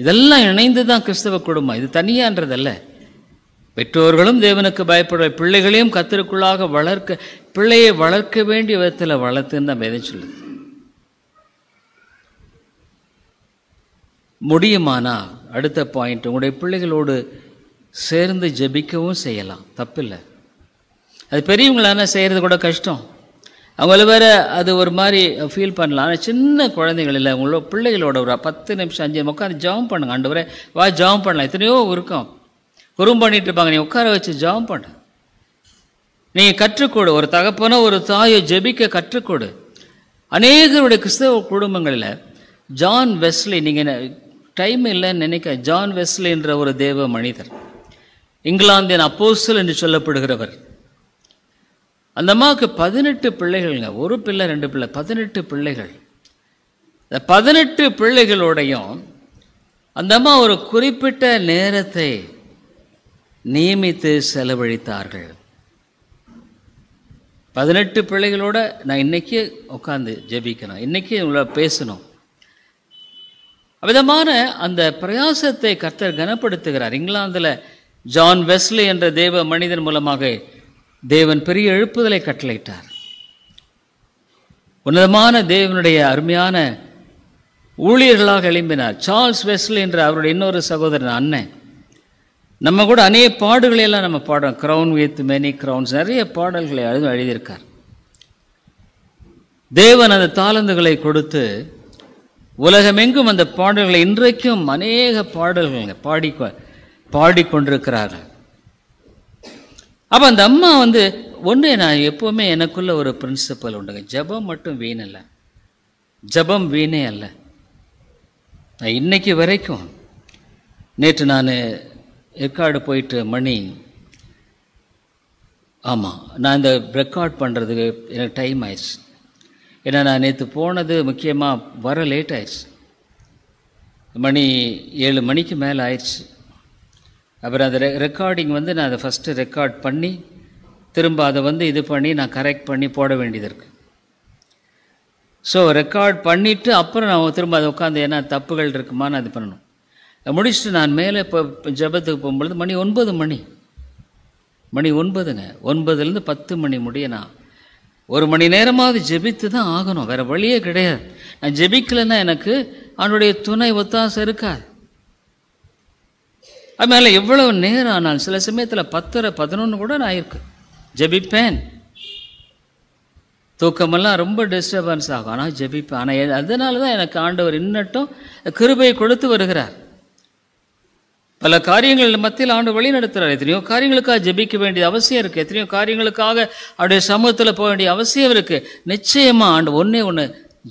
இதெல்லாம் இணைந்து தான் கிறிஸ்தவ குடும்பம். இது தனியான்றதல்ல. பெற்றோர்களும் தேவனுக்கு பயப்படுற பிள்ளைகளையும் கர்த்தருக்குள்ளாக வளர்க்க, பிள்ளையை வளர்க்க வேண்டிய விதத்தில் வளர்த்துன்னு நம்ம எதை சொல்லுது. முடியுமானா அடுத்த பாயிண்ட், உங்களுடைய பிள்ளைகளோடு சேர்ந்து ஜெபிக்கவும் செய்யலாம், தப்பில்லை. அது பெரியவங்களான செய்கிறது கூட கஷ்டம். அவங்கள வேற அது ஒரு மாதிரி ஃபீல் பண்ணலாம். ஆனால் சின்ன குழந்தைகள் இல்லை, உங்களோட பிள்ளைகளோட ஒரு 10 நிமிஷம் 5 நிமிஷம் உட்காந்து ஜெபம் பண்ணுங்க. ஆண்டவரே வா ஜெபம் பண்ணலாம். எத்தனையோ இருக்கும், குறும் பண்ணிட்டு இருப்பாங்க. நீ உட்கார வச்சு ஜெபம் பண்ணு. நீங்கள் கற்றுக்கொடு. ஒரு தகப்பனோ ஒரு தாயோ ஜெபிக்க கற்றுக்கொடு. அநேகருடைய கிறிஸ்தவ குடும்பங்களில் ஜான் வெஸ்லி, நீங்கள் டைம் இல்லைன்னு நினைக்க, ஜான் வெஸ்லி என்ற ஒரு தேவ மனிதர், இங்கிலாந்தின் அப்போஸ்தலன் என்று சொல்லப்படுகிறவர். அந்த அம்மாவுக்கு 18 பிள்ளைகள்ங்க. ஒரு பிள்ளை 2 பிள்ளை, 18 பிள்ளைகள். இந்த 18 பிள்ளைகளோடையும் அந்த அம்மா ஒரு குறிப்பிட்ட நேரத்தை நியமித்து செலவழித்தார்கள். 18 பிள்ளைகளோட நான் இன்னைக்கு உட்காந்து ஜெபிக்கணும், இன்னைக்கு இவங்கள பேசணும். விதமான அந்த பிரயாசத்தை கர்த்தர் கனப்படுத்துகிறார். இங்கிலாந்தில் ஜான் வெஸ்லி என்ற தேவ மனிதன் மூலமாக தேவன் பெரிய எழுப்புதலை கட்டளையிட்டார். உன்னதமான தேவனுடைய அருமையான ஊழியர்களாக எழும்பினார். சார்ல்ஸ் வெஸ்லி என்ற அவருடைய இன்னொரு சகோதரன் அண்ணன், நம்ம கூட அநேக பாடுகளை எல்லாம் நம்ம பாடுறோம். க்ரௌன் வித் மெனி க்ரௌன்ஸ், நிறைய பாடல்களை எழுதியிருக்கார். தேவன் அந்த தாளந்துகளை கொடுத்து உலகமெங்கும் அந்த பாடல்களை இன்றைக்கும் அநேக பாடல்கள் பாடிக்கொண்டிருக்கிறார்கள். அப்போ அந்த அம்மா ஒன்று, நான் எப்போவுமே எனக்குள்ள ஒரு பிரின்சிபல் உண்டுங்க, ஜெபம் மட்டும் வீணல்ல, ஜெபம் வீணே அல்ல. நான் இன்னைக்கு வரைக்கும், நேற்று நான் ஏற்காடு போயிட்டு நான் இந்த ரெக்கார்ட் பண்ணுறதுக்கு எனக்கு டைம் ஆயிடுச்சு. ஏன்னா நான் நேற்று போனது முக்கியமாக வர லேட் ஆயிடுச்சு, 7 மணிக்கு மேலே ஆயிடுச்சு. அப்புறம் அந்த ரெக்கார்டிங் நான் அதை ஃபஸ்ட்டு ரெக்கார்ட் பண்ணி திரும்ப அதை இது பண்ணி நான் கரெக்ட் பண்ணி போட வேண்டியது இருக்குது. ஸோ ரெக்கார்ட் பண்ணிவிட்டு அப்புறம் நான் திரும்ப அதை உட்காந்து என்ன தப்புகள் இருக்குமான்னு அது பண்ணணும். முடிச்சுட்டு நான் மேலே இப்போ ஜெபத்துக்கு போகும்பொழுது மணி 9 மணி 9ங்க. 9லேருந்து 10 மணி முடிய நான் 1 மணி நேரமாவது ஜெபித்து தான் ஆகணும், வேறு வழியே கிடையாது. நான் ஜெபிக்கலைன்னா எனக்கு அவனுடைய துணை ஒத்தாசை இருக்காது. அதுமாதிரி எவ்வளவு நேரம் ஆனால் சில சமயத்தில் 10:30 11 கூட நான் இருக்கு ஜெபிப்பேன். தூக்கமெல்லாம் ரொம்ப டிஸ்டர்பன்ஸ் ஆகும், ஆனால் ஜெபிப்பேன். ஆனால் அதனால தான் எனக்கு ஆண்டவர் இன்னட்டும் கிருபையை கொடுத்து வருகிறார். பல காரியங்கள் மத்தியில் ஆண்டு வழி நடத்துகிறார். எத்தனையோ காரியங்களுக்காக ஜெபிக்க வேண்டிய அவசியம் இருக்குது, எத்தனையோ காரியங்களுக்காக அவருடைய சமூகத்தில் போக வேண்டிய அவசியம் இருக்குது. நிச்சயமாக ஆண்டு ஒன்று,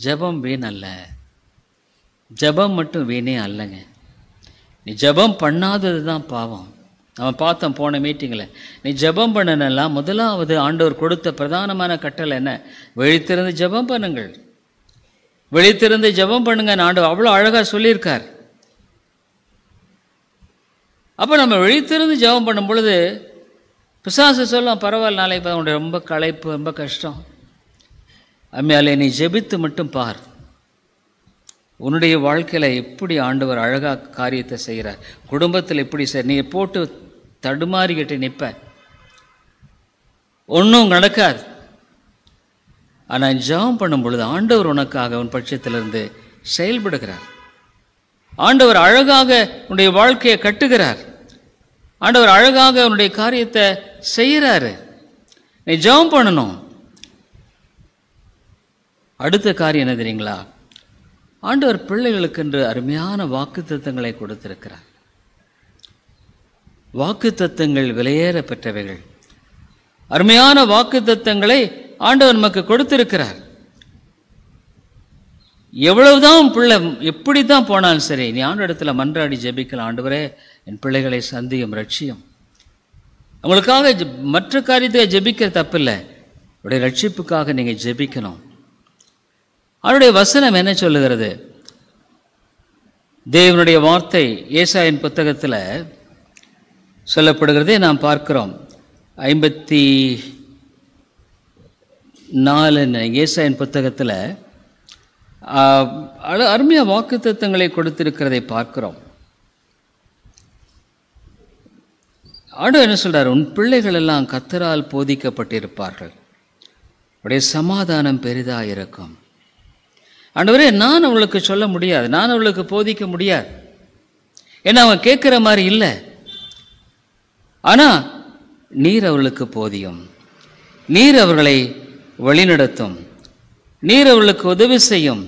ஜெபம் வீண் அல்ல, ஜெபம் மட்டும் வீணே அல்லங்க. நீ ஜெபம் பண்ணாதது தான் பாவம். நம்ம பார்த்தோம் போன மீட்டிங்கில், நீ ஜெபம் பண்ணனெல்லாம் முதலாவது ஆண்டவர் கொடுத்த பிரதானமான கட்டளை என்ன? விழித்திருந்து ஜெபம் பண்ணுங்கள், விழித்திருந்து ஜெபம் பண்ணுங்க. ஆண்டவர் அவ்வளோ அழகாக சொல்லியிருக்கார். அப்போ நம்ம விழித்திருந்து ஜெபம் பண்ணும் பொழுது பிசாசு சொல்லலாம், பரவாயில்ல நாளைக்கு உன்னுடைய ரொம்ப களைப்பு, ரொம்ப கஷ்டம், அம்மையாலே நீ ஜெபித்து மட்டும் பார், உன்னுடைய வாழ்க்கையில் எப்படி ஆண்டவர் அழகாக காரியத்தை செய்கிறார், குடும்பத்தில் எப்படி நீ போட்டு தடுமாறிக்கிட்டு நிற்ப, ஒன்றும் நடக்காது. ஆனால் ஜெபம் பண்ணும் பொழுது ஆண்டவர் உனக்காக உன் பட்சத்திலிருந்து செயல்படுகிறார். ஆண்டவர் அழகாக உன்னுடைய வாழ்க்கையை கட்டுகிறார். ஆண்டவர் அழகாக உன்னுடைய காரியத்தை செய்கிறாரு. நீ ஜெபம் பண்ணணும். அடுத்த காரியம் என்ன தெரியுங்களா? ஆண்டவர் பிள்ளைகளுக்கு என்று அருமையான வாக்குத்தத்தங்களை கொடுத்திருக்கிறார். வாக்குத்தத்தங்கள் விலையேற பெற்றவைகள். அருமையான வாக்குத்தத்தங்களை ஆண்டவர் நமக்கு கொடுத்திருக்கிறார். எவ்வளவுதான் பிள்ளை எப்படி தான் போனாலும் சரி, நீ ஆண்டு இடத்துல மன்றாடி ஜெபிக்கலாம். ஆண்டவரே என் பிள்ளைகளை சந்தியும், ரட்சியும். அவங்களுக்காக மற்ற காரியத்தை ஜெபிக்கிற தப்பில்லை, அவருடைய ரட்சிப்புக்காக நீங்கள் ஜெபிக்கணும். அவருடைய வசனம் என்ன சொல்லுகிறது? தேவனுடைய வார்த்தை ஏசாயின் புத்தகத்தில் சொல்லப்படுகிறதே நாம் பார்க்கிறோம். 54 ஏசாயின் புத்தகத்தில் அருமையாக வாக்குத்தத்தங்களை கொடுத்திருக்கிறதை பார்க்கிறோம். ஆண்டவர் என்ன சொல்றார்? உன் பிள்ளைகள் எல்லாம் கர்த்தரால் போதிக்கப்பட்டிருப்பார்கள், உடைய சமாதானம் பெரிதாக இருக்கும். ஆண்டவரே, நான் அவளுக்கு சொல்ல முடியாது, நான் அவளுக்கு போதிக்க முடியாது, ஏன்னா அவன் கேட்குற மாதிரி இல்லை. ஆனால் நீர் அவளுக்கு போதியும், நீர் அவர்களை வழிநடத்தும், நீர் அவர்களுக்கு உதவி செய்யும்.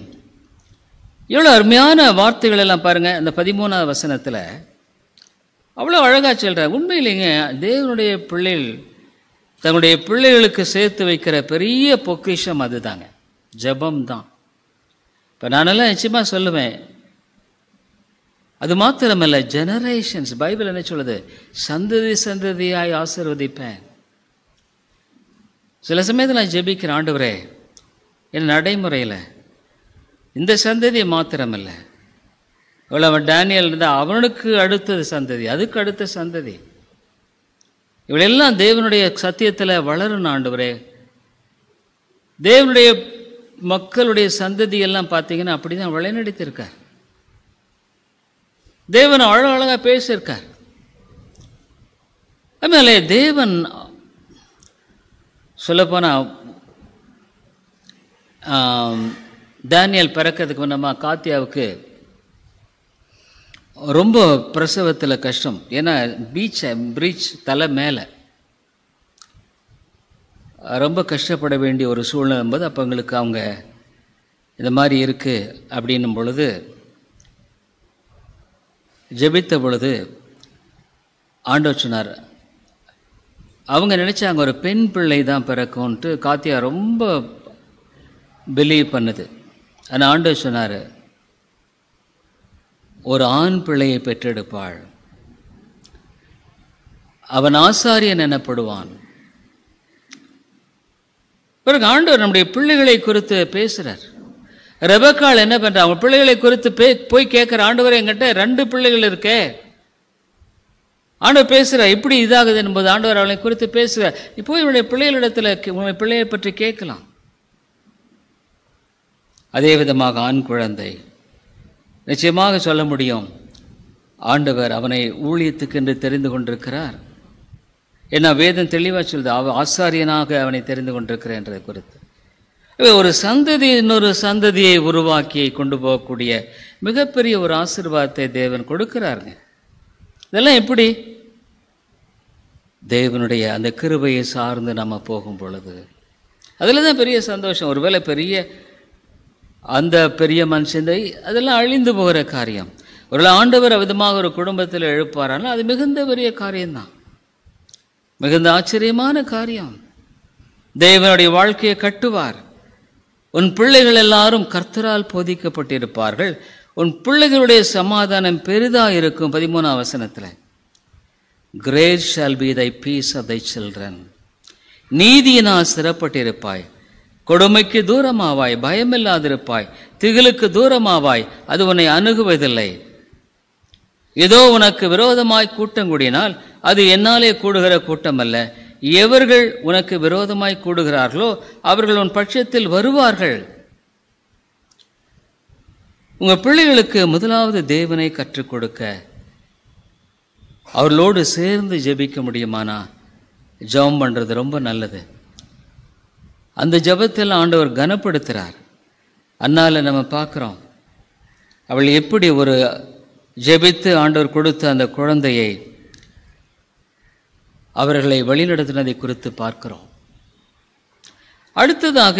எவ்வளோ அருமையான வார்த்தைகள் எல்லாம் பாருங்கள். அந்த 13வது வசனத்தில் அவ்வளோ அழகாக சொல்கிறார். உண்மையிலேங்க தேவனுடைய பிள்ளைகள் தன்னுடைய பிள்ளைகளுக்கு சேர்த்து வைக்கிற பெரிய பொக்கிஷம் அதுதாங்க, ஜெபம் தான். இப்போ நானெல்லாம் நிச்சயமாக சொல்லுவேன், அது மாத்திரமல்ல, ஜெனரேஷன்ஸ், பைபிள் என்ன சொல்லுது, சந்ததி சந்ததியாய் ஆசீர்வதிப்பேன். சில சமயத்தில் நான் ஜெபிக்கிறேன், ஆண்டவரே என் நடைமுறையில் இந்த சந்ததி மாத்திரமல்ல, அவன் டேனியல் இருந்தால் அவனுக்கு அடுத்தது சந்ததி, அதுக்கு அடுத்த சந்ததி, இவளெல்லாம் தேவனுடைய சத்தியத்தில் வளரணும் ஆண்டவரே. தேவனுடைய மக்களுடைய சந்ததி எல்லாம் பார்த்தீங்கன்னா அப்படி தான் வழிநடத்தியிருக்கார். தேவன் அழகாக பேசியிருக்கார். அதனாலே தேவன் சொல்லப்போனால் தானியேல் பிறக்கிறதுக்கு முன்னமா காத்தியாவுக்கு ரொம்ப பிரசவத்தில் கஷ்டம். ஏன்னா பிரீச் தலை மேலே ரொம்ப கஷ்டப்பட வேண்டிய ஒரு சூழ்நிலை போது அப்போ எங்களுக்கு அவங்க இந்த மாதிரி இருக்குது அப்படின்னும் பொழுது ஜெபித்த பொழுது ஆண்டவர் சொன்னார், அவங்க நினச்சாங்க ஒரு பெண் பிள்ளை தான் பிறக்கும்ன்ட்டு. காத்தியா ரொம்ப பிலீவ் பண்ணுது. ஆனால் ஆண்டவர் சொன்னார், ஒரு ஆண் பிள்ளையை பெற்றெடுப்பாள், அவன் ஆசாரியன் எனப்படுவான். பிறகு ஆண்டவர் நம்முடைய பிள்ளைகளை குறித்து பேசுகிறார். ரெபக்காள் என்ன பண்ணுறா, அவங்க பிள்ளைகளை குறித்து போய் கேட்குற, ஆண்டவர் என்கிட்ட 2 பிள்ளைகள் இருக்கே. ஆண்டவர் பேசுகிறார், இப்படி இதாகுது என்பது ஆண்டவர் அவளை குறித்து பேசுகிறார். இப்போ இவனுடைய பிள்ளைகளிடத்தில் உங்களுடைய பிள்ளையை பற்றி கேட்கலாம். அதே விதமாக ஆண் குழந்தை நிச்சயமாக சொல்ல முடியும், ஆண்டவர் அவனை ஊழியத்துக்கு என்று தெரிந்து கொண்டிருக்கிறார். ஏன்னா வேதம் தெளிவாக சொல்லுது, ஆசாரியனாக அவனை தெரிந்து கொண்டிருக்கிறார் என்றதை குறித்து. ஒரு சந்ததி இன்னொரு சந்ததியை உருவாக்கி கொண்டு போகக்கூடிய மிகப்பெரிய ஒரு ஆசீர்வாதத்தை தேவன் கொடுக்கிறாருங்க. இதெல்லாம் எப்படி? தேவனுடைய அந்த கிருபையை சார்ந்து நம்ம போகும் பொழுது அதில் தான் பெரிய சந்தோஷம். ஒருவேளை அந்த பெரிய மனுஷந்தை அதெல்லாம் அழிந்து போகிற காரியம். ஒருவேளை ஆண்டவர் விதமாக ஒரு குடும்பத்தில் எழுப்பாரானால் அது மிகுந்த பெரிய காரியம்தான், மிகுந்த ஆச்சரியமான காரியம். தேவனுடைய வாழ்க்கையை கட்டுவார். உன் பிள்ளைகள் எல்லாரும் கர்த்தரால் போதிக்கப்பட்டிருப்பார்கள், உன் பிள்ளைகளுடைய சமாதானம் பெரிதாக இருக்கும். 13ஆம் வசனத்தில், great shall be thy peace of thy children. நீதியினால் சிறப்பட்டிருப்பாய், கொடுமைக்கு தூரமாவாய், பயமில்லாதிருப்பாய், திகிலுக்கு தூரமாவாய், அது உன்னை அணுகுவதில்லை. ஏதோ உனக்கு விரோதமாய் கூட்டம் கூடினால் அது என்னாலே கூடுகிற கூட்டம் அல்ல. எவர்கள் உனக்கு விரோதமாய் கூடுகிறார்களோ அவர்கள் உன் பட்சத்தில் வருவார்கள். உங்கள் பிள்ளைகளுக்கு முதலாவது தேவனை கற்றுக் கொடுக்க அவர்களோடு சேர்ந்து ஜெபிக்க முடியுமானா ஜெபம் பண்ணுறது ரொம்ப நல்லது. அந்த ஜெபத்தில் ஆண்டவர் கனப்படுத்துகிறார். அன்னால நம்ம பார்க்குறோம், அவள் எப்படி ஒரு ஜெபித்து ஆண்டவர் கொடுத்த அந்த குழந்தையை அவர்களை வழிநடத்தினதை குறித்து பார்க்கிறோம். அடுத்ததாக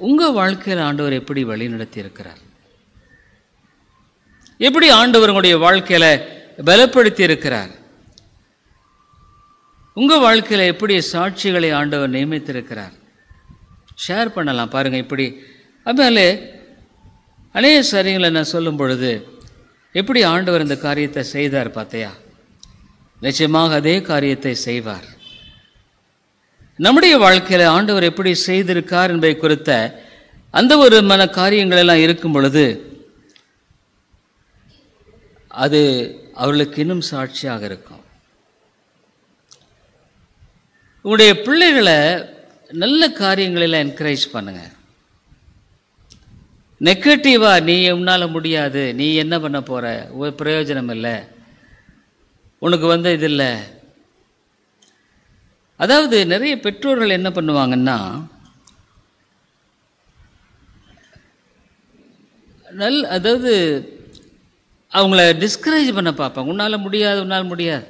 உங்கள் வாழ்க்கையில் ஆண்டவர் எப்படி வழிநடத்தி இருக்கிறார், எப்படி ஆண்டவர் உங்களுடைய வாழ்க்கையில் பலப்படுத்தி இருக்கிறார், உங்கள் வாழ்க்கையில் எப்படி சாட்சிகளை ஆண்டவர் நியமித்திருக்கிறார், ஷேர் பண்ணலாம். பாருங்கள், இப்படி அதனால அநேக சரிங்களை நான் சொல்லும் பொழுது எப்படி ஆண்டவர் இந்த காரியத்தை செய்தார் பார்த்தையா, நிச்சயமாக அதே காரியத்தை செய்வார். நம்முடைய வாழ்க்கையில் ஆண்டவர் எப்படி செய்திருக்கார் என்பதை குறித்த அந்த ஒரு காரியங்கள் எல்லாம் இருக்கும் பொழுது அது அவர்களுக்கு இன்னும் சாட்சியாக இருக்கும். உங்களுடைய பிள்ளைகளை நல்ல காரியங்களில் என்கரேஜ் பண்ணுங்க. நெகட்டிவா நீ உன்னால் முடியாது, நீ என்ன பண்ண போற, ஒரு பிரயோஜனம் இல்லை, உனக்கு இது இல்லை. அதாவது நிறைய பெற்றோர்கள் என்ன பண்ணுவாங்கன்னா, அதாவது அவங்கள டிஸ்கரேஜ் பண்ண பார்ப்பாங்க. உன்னால் முடியாது, உன்னால் முடியாது.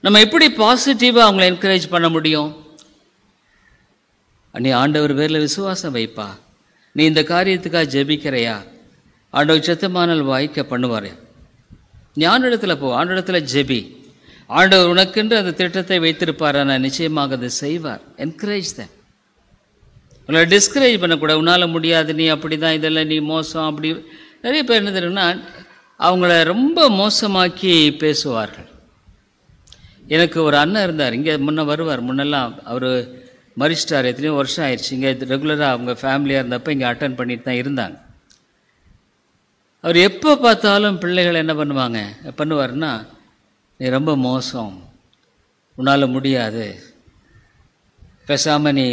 நம்ம எப்படி பாசிட்டிவாக அவங்கள என்கரேஜ் பண்ண முடியும்? நீ ஆண்டவர் பேரில் விசுவாசம் வைப்பா, நீ இந்த காரியத்துக்காக ஜெபிக்கிறையா, ஆண்டவர் சித்தமானால் வாய்க்க பண்ணுவார். நீ ஆண்டவரிடத்தில் போ, ஆண்டவரிடத்தில் ஜெபி, ஆண்டவர் உனக்கென்று அந்த திட்டத்தை வைத்திருப்பார், ஆனால் நிச்சயமாக அதை செய்வார். என்கரேஜ் தான். உங்களை டிஸ்கரேஜ் பண்ணக்கூடாது. உன்னால் முடியாது, நீ அப்படி தான், இதெல்லாம் நீ மோசம், அப்படி. நிறைய பேர் என்ன தெரியும்னா அவங்கள ரொம்ப மோசமாக்கி பேசுவார்கள். எனக்கு ஒரு அண்ணன் இருந்தார், இங்கே முன்ன வருவார். முன்னெல்லாம் அவர் மரிச்சிட்டார், எத்தனையோ வருஷம் ஆயிடுச்சு. இங்கே ரெகுலராக அவங்க ஃபேமிலியாக இருந்தப்போ இங்கே அட்டன் பண்ணிட்டு தான் இருந்தாங்க. அவர் எப்போ பார்த்தாலும் பிள்ளைகள் என்ன பண்ணுவார்னா, நீ ரொம்ப மோசம், உன்னால் முடியாது, பேசாமல் நீ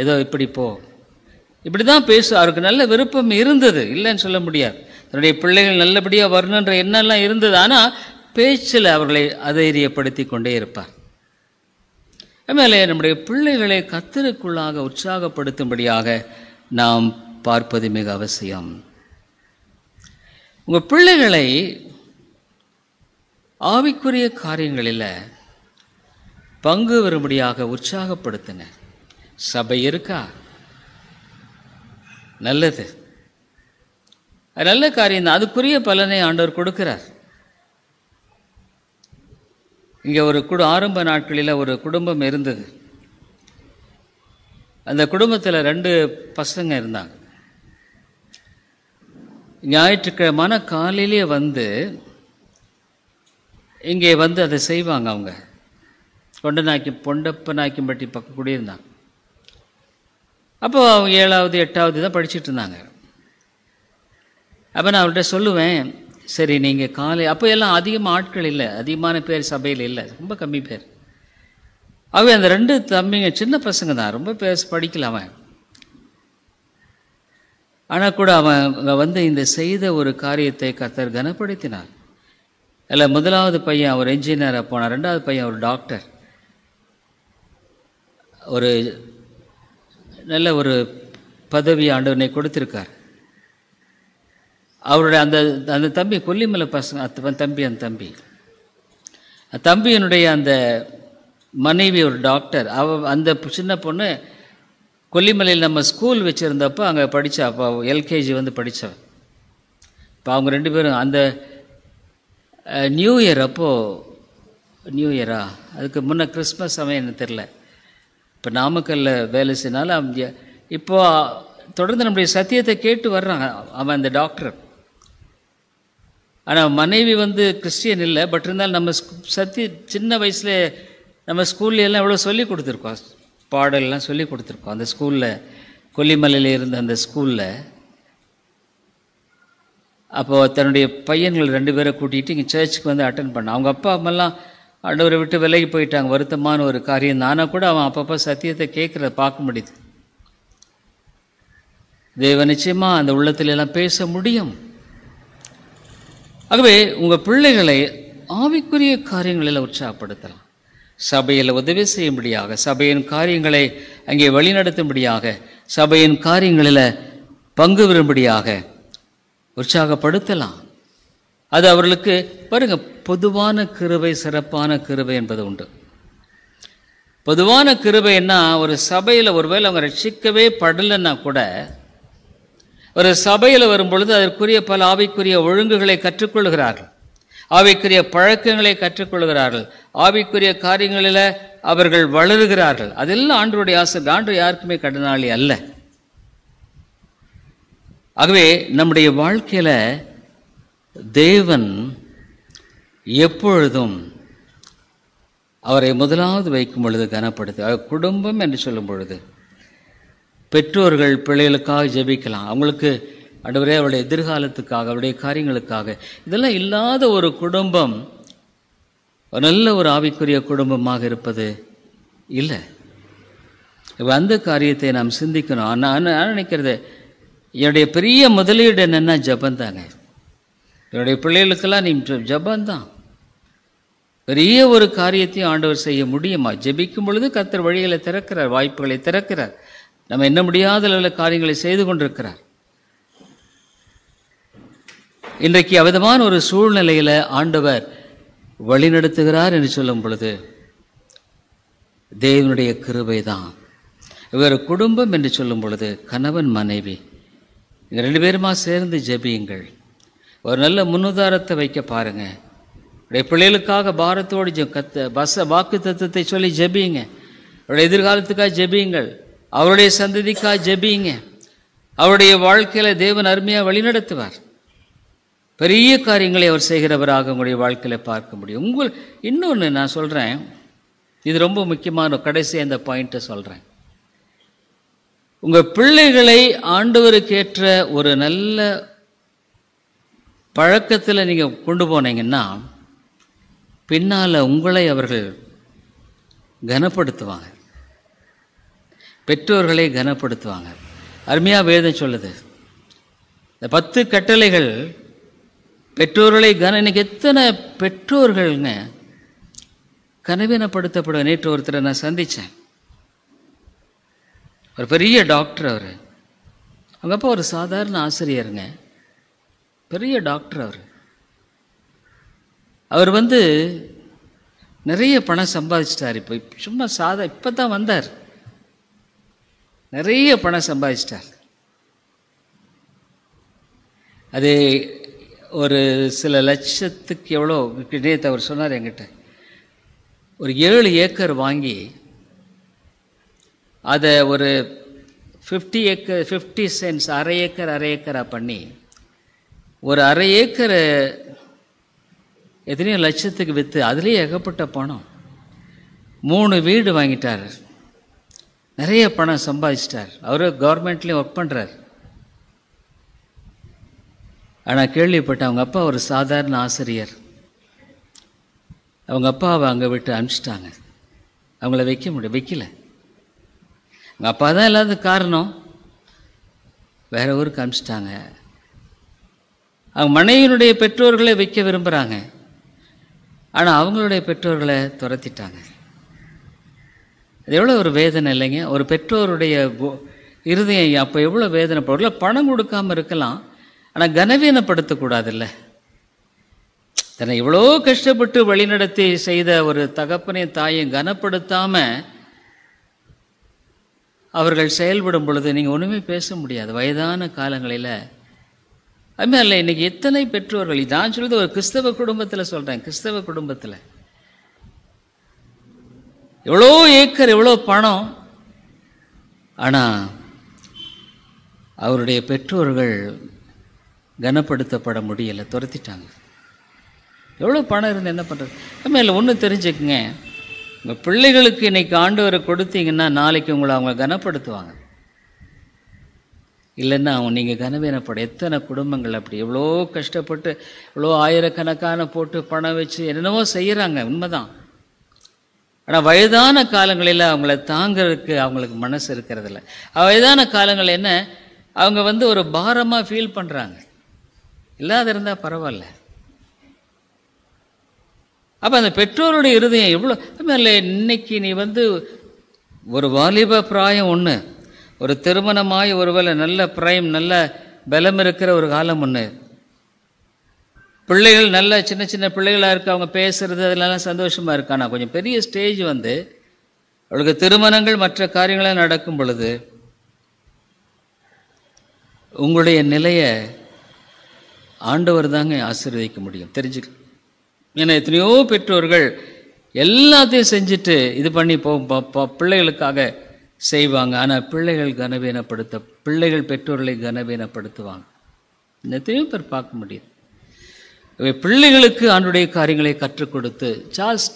ஏதோ இப்படி போ, இப்படி தான் பேசு. அவருக்கு நல்ல விருப்பம் இருந்தது, இல்லைன்னு சொல்ல முடியாது. தன்னுடைய பிள்ளைகள் நல்லபடியாக வரணுன்ற எண்ணெல்லாம் இருந்தது. ஆனால் பேச்சில் அவர்களை அதைரியப்படுத்தி கொண்டே இருப்பார். அதுமாதிரி நம்முடைய பிள்ளைகளை கர்த்தருக்குள்ளாக உற்சாகப்படுத்தும்படியாக நாம் பார்ப்பது மிக அவசியம். உங்கள் பிள்ளைகளை ஆவிக்குரிய காரியங்களில் பங்கு வரும்படியாக உற்சாகப்படுத்துங்க. சபை இருக்கா? நல்லது, அது நல்ல காரியம் தான். அதுக்குரிய பலனை ஆண்டவர் கொடுக்கிறார். இங்கே ஒரு ஆரம்ப நாட்களில் ஒரு குடும்பம் இருந்தது. அந்த குடும்பத்தில் 2 பசங்க இருந்தாங்க. ஞாயிற்றுக்கிழமான காலையிலே வந்து இங்கே வந்து அதை செய்வாங்க. அவங்க பொண்டப்பநாயக்கம்பட்டி பக்கம் குடியிருந்தாங்க. அப்போ அவங்க 7வது 8வது தான் படிச்சுட்டு இருந்தாங்க. அப்போ நான் அவர்கிட்ட சொல்லுவேன், சரி நீங்கள் அப்போ எல்லாம் அதிகமாக ஆட்கள் இல்லை, அதிகமான பேர் சபையில் இல்லை, ரொம்ப கம்மி பேர். ஆகவே அந்த 2 தம்பிங்க சின்ன பசங்க தான், ரொம்ப படிக்கல அவன். ஆனால் கூட அவங்க வந்து இந்த செய்த ஒரு காரியத்தை கர்த்தர் கனப்படுத்தினார். இல்லை, 1வது பையன் ஒரு என்ஜினியராக போனார், 2வது பையன் ஒரு டாக்டர், ஒரு நல்ல ஒரு பதவி ஆண்டவனை கொடுத்திருக்கார். அவருடைய அந்த தம்பி கொல்லிமலை பசங்க தம்பியினுடைய அந்த மனைவி ஒரு டாக்டர். அந்த சின்ன பொண்ணு கொல்லிமலையில் நம்ம ஸ்கூல் வச்சுருந்தப்போ அங்கே படித்தா. அப்போ எல்கேஜி வந்து படித்தவன். இப்போ அவங்க 2 பேரும் அந்த நியூ இயரா அதுக்கு முன்னே கிறிஸ்மஸ் சமயம் என்ன தெரில, இப்போ நாமக்கல்ல வேலை செய்யனால இப்போ தொடர்ந்து நம்முடைய சத்தியத்தை கேட்டு வர்றான் அவன் அந்த டாக்டர். ஆனால் மனைவி வந்து கிறிஸ்டியன் இல்லை, பட் இருந்தாலும் நம்ம சின்ன வயசில் நம்ம ஸ்கூல்லையெல்லாம் எவ்வளோ சொல்லி கொடுத்துருக்கோம், பாடல்லாம் சொல்லி கொடுத்துருக்கோம். அந்த ஸ்கூலில் கொல்லிமலையில் இருந்த அந்த ஸ்கூலில். அப்போது தன்னுடைய பையன்கள் 2 பேரை கூட்டிகிட்டு இங்கே சர்ச்சுக்கு வந்து அட்டன் பண்ணான். அவங்க அப்பா அம்மெல்லாம் ஆண்டவரை விட்டு விலகி போயிட்டாங்க. வருத்தமான ஒரு காரியம் தானா கூட அவன் அப்பப்போ சத்தியத்தை கேட்குறத பார்க்க முடியுது. தேவன் நிச்சயமாக அந்த உள்ளத்திலெல்லாம் பேச முடியும். ஆகவே உங்கள் பிள்ளைகளை ஆவிக்குரிய காரியங்களில் உற்சாகப்படுத்தலாம். சபையில் உதவி செய்யும்படியாக, சபையின் காரியங்களை அங்கே வழிநடத்தும்படியாக, சபையின் காரியங்களில் பங்கு பெறும்படியாக உற்சாகப்படுத்தலாம். அது அவர்களுக்கு பாருங்கள், பொதுவான கிருபை சிறப்பான கிருபை என்பது உண்டு. பொதுவான கிருபைன்னா ஒரு சபையில் ஒருவேளை அவங்க ரட்சிக்கவே படலைன்னா கூட ஒரு சபையில் வரும்பொழுது அதற்குரிய பல ஆவிக்குரிய ஒழுங்குகளை கற்றுக்கொள்கிறார்கள், ஆவிக்குரிய பழக்கங்களை கற்றுக்கொள்கிறார்கள், ஆவிக்குரிய காரியங்களில் அவர்கள் வளருகிறார்கள். அதெல்லாம் ஆண்டவருடைய ஆசை. ஆண்டவர் யாருக்குமே கடனாளி அல்ல. ஆகவே நம்முடைய வாழ்க்கையில் தேவன் எப்பொழுதும் அவரை முதலாவது வைக்கும் பொழுது கனப்படுத்து. குடும்பம் என்று சொல்லும் பொழுது பெற்றோர்கள் பிள்ளைகளுக்காக ஜெபிக்கலாம். அவங்களுக்கு ஆண்டவரே அவருடைய எதிர்காலத்துக்காக, அவருடைய காரியங்களுக்காக. இதெல்லாம் இல்லாத ஒரு குடும்பம் நல்ல ஒரு ஆவிக்குரிய குடும்பமாக இருப்பது இல்லை. அந்த காரியத்தை நாம் சிந்திக்கணும். நான் நினைக்கிறது, என்னுடைய பெரிய முதலீடு என்னென்னா ஜபந்தாங்க. என்னுடைய பிள்ளைகளுக்கெல்லாம் நீ ஜபந்தான். பெரிய ஒரு காரியத்தையும் ஆண்டவர் செய்ய முடியுமா? ஜெபிக்கும் பொழுது கர்த்தர் வழிகளை திறக்கிறார், வாய்ப்புகளை திறக்கிறார். நம்ம என்ன முடியாத அளவில் காரியங்களை செய்து கொண்டிருக்கிறார். இன்றைக்கு அவ்விதமான ஒரு சூழ்நிலையில் ஆண்டவர் வழிநடத்துகிறார் என்று சொல்லும் பொழுது தேவனுடைய கிருபை தான். இவர் குடும்பம் என்று சொல்லும் பொழுது கணவன் மனைவி இங்கே 2 பேருமா சேர்ந்து ஜெபியுங்கள். ஒரு நல்ல முன்னுதாரத்தை வைக்க பாருங்கள். உடைய பிள்ளைகளுக்காக பாரத்தோடு வாக்கு தத்துவத்தை சொல்லி ஜெபியுங்க. அவருடைய எதிர்காலத்துக்காக ஜெபியுங்கள். அவருடைய சந்ததிக்காக ஜெபியுங்க. அவருடைய வாழ்க்கையில் தேவன் அருமையாக வழிநடத்துவார். பெரிய காரியங்களை அவர் செய்கிறவராக உங்களுடைய வாழ்க்கையில் பார்க்க முடியும். இன்னொன்று நான் சொல்கிறேன், இது ரொம்ப முக்கியமான கடைசி அந்த பாயிண்ட்டை சொல்கிறேன். உங்கள் பிள்ளைகளை ஆண்டவருக்கு ஏற்ற ஒரு நல்ல பழக்கத்தில் நீங்கள் கொண்டு போனீங்கன்னா பின்னால் உங்களை அவர்கள் கனப்படுத்துவாங்க, பெற்றோர்களை கனப்படுத்துவாங்க. அருமையாக வேதம் சொல்லுது, இந்த 10 கட்டளைகள் பெற்றோர்களை இன்னைக்கு எத்தனை பெற்றோர்கள்ங்க கனவீனப்படுத்தப்பட. நேற்று ஒருத்தரை நான் சந்தித்தேன், ஒரு பெரிய டாக்டர். அவங்க அப்பா ஒரு சாதாரண ஆசிரியருங்க, பெரிய டாக்டர். அவர் நிறைய பணம் சம்பாதிச்சிட்டார். இப்போ சும்மா இப்போ தான் வந்தார், நிறைய பணம் சம்பாதிச்சிட்டார். அது ஒரு சில லட்சத்துக்கு எவ்வளோ நேற்று அவர் சொன்னார் என்கிட்ட. ஒரு 7 ஏக்கர் வாங்கி அதை ஒரு 50 சென்ட்ஸ் அரை ஏக்கராக பண்ணி ஒரு அரை ஏக்கரை எத்தனையோ லட்சத்துக்கு விற்று அதுலேயே ஏகப்பட்ட பணம். 3 வீடு வாங்கிட்டார், நிறைய பணம் சம்பாதிச்சிட்டார். அவர் கவர்மெண்ட்லேயும் ஒர்க் பண்ணுறார். ஆனால் கேள்விப்பட்ட அவங்க அப்பா ஒரு சாதாரண ஆசிரியர். அவங்க அப்பாவை அங்கே விட்டு அனுப்பிச்சிட்டாங்க. அவங்கள வைக்கல. அவங்க அப்பா தான் எல்லாத்துக்கும் காரணம். வேற ஊருக்கு அனுப்பிச்சிட்டாங்க. அவங்க மனைவியினுடைய பெற்றோர்களை வைக்க விரும்புகிறாங்க, ஆனால் அவங்களுடைய பெற்றோர்களை துரத்திட்டாங்க. அது எவ்வளோ ஒரு வேதனை இல்லைங்க? ஒரு பெற்றோருடைய இருதயம் அப்போ எவ்வளோ வேதனைப்படுறதுல. பணம் கொடுக்காமல் இருக்கலாம், ஆனால் கனவீனப்படுத்தக்கூடாதுல்ல. தன்னை இவ்வளோ கஷ்டப்பட்டு வழிநடத்தி செய்த ஒரு தகப்பனையும் தாயும் கனப்படுத்தாமல் அவர்கள் செயல்படும் பொழுது நீங்கள் ஒன்றுமே பேச முடியாது. வயதான காலங்களில் அதுமாதிரி இல்லை. இன்றைக்கி எத்தனை பெற்றோர்கள், நான் சொல்கிறது ஒரு கிறிஸ்தவ குடும்பத்தில் சொல்கிறேன், கிறிஸ்தவ குடும்பத்தில் எவ்வளோ ஏக்கர் எவ்வளோ பணம், ஆனால் அவருடைய பெற்றோர்கள் கனப்படுத்தப்பட முடியலை, துரத்திட்டாங்க. எவ்வளோ பணம் இருந்து என்ன பண்ணுறது? நம்ம இல்லை ஒன்று தெரிஞ்சுக்குங்க, உங்கள் பிள்ளைகளுக்கு இன்றைக்கி ஆண்டவரை கொடுத்தீங்கன்னா நாளைக்கு உங்களை அவங்க கனப்படுத்துவாங்க. இல்லைன்னா நீங்கள் கனவீனப்பட. எத்தனை குடும்பங்கள் அப்படி எவ்வளோ கஷ்டப்பட்டு எவ்வளோ ஆயிரக்கணக்கான போட்டு பணம் வச்சு என்னென்னவோ செய்கிறாங்க, உண்மைதான். ஆனால் வயதான காலங்களில் அவங்கள தாங்கிறதுக்கு அவங்களுக்கு மனசு இருக்கிறதில்ல. வயதான காலங்கள் என்ன, அவங்க ஒரு பாரமாக ஃபீல் பண்ணுறாங்க. இல்லாத இருந்தால் பரவாயில்ல. அப்போ அந்த பெற்றோருடைய இருதயம் எவ்வளோ இல்லை. இன்னைக்கு நீ ஒரு வாலிப பிராயம் ஒன்று, ஒரு திருமணமாய் ஒருவேளை நல்ல பிராயம் நல்ல பலம் இருக்கிற ஒரு காலம் ஒன்று, பிள்ளைகள் நல்ல சின்ன சின்ன பிள்ளைகளாக இருக்கு, அவங்க பேசுறது அதெல்லாம் சந்தோஷமாக இருக்கு. ஆனால் கொஞ்சம் பெரிய ஸ்டேஜ் அவளுக்கு திருமணங்கள் மற்ற காரியங்களாக நடக்கும் பொழுது உங்களுடைய நிலையை ஆண்டவர் தாங்க ஆசீர்வதிக்க முடியும், தெரிஞ்சுக்க. ஏன்னா எத்தனையோ பெற்றோர்கள் எல்லாத்தையும் செஞ்சுட்டு இது பண்ணி பிள்ளைகளுக்காக செய்வாங்க. ஆனால் பிள்ளைகள் பெற்றோர்களை கனவீனப்படுத்துவாங்க. எத்தனையோ பேர் பார்க்க முடியுது. பிள்ளைகளுக்கு ஆண்டுடைய காரியங்களை கற்றுக் கொடுத்து சார்ல்ஸ்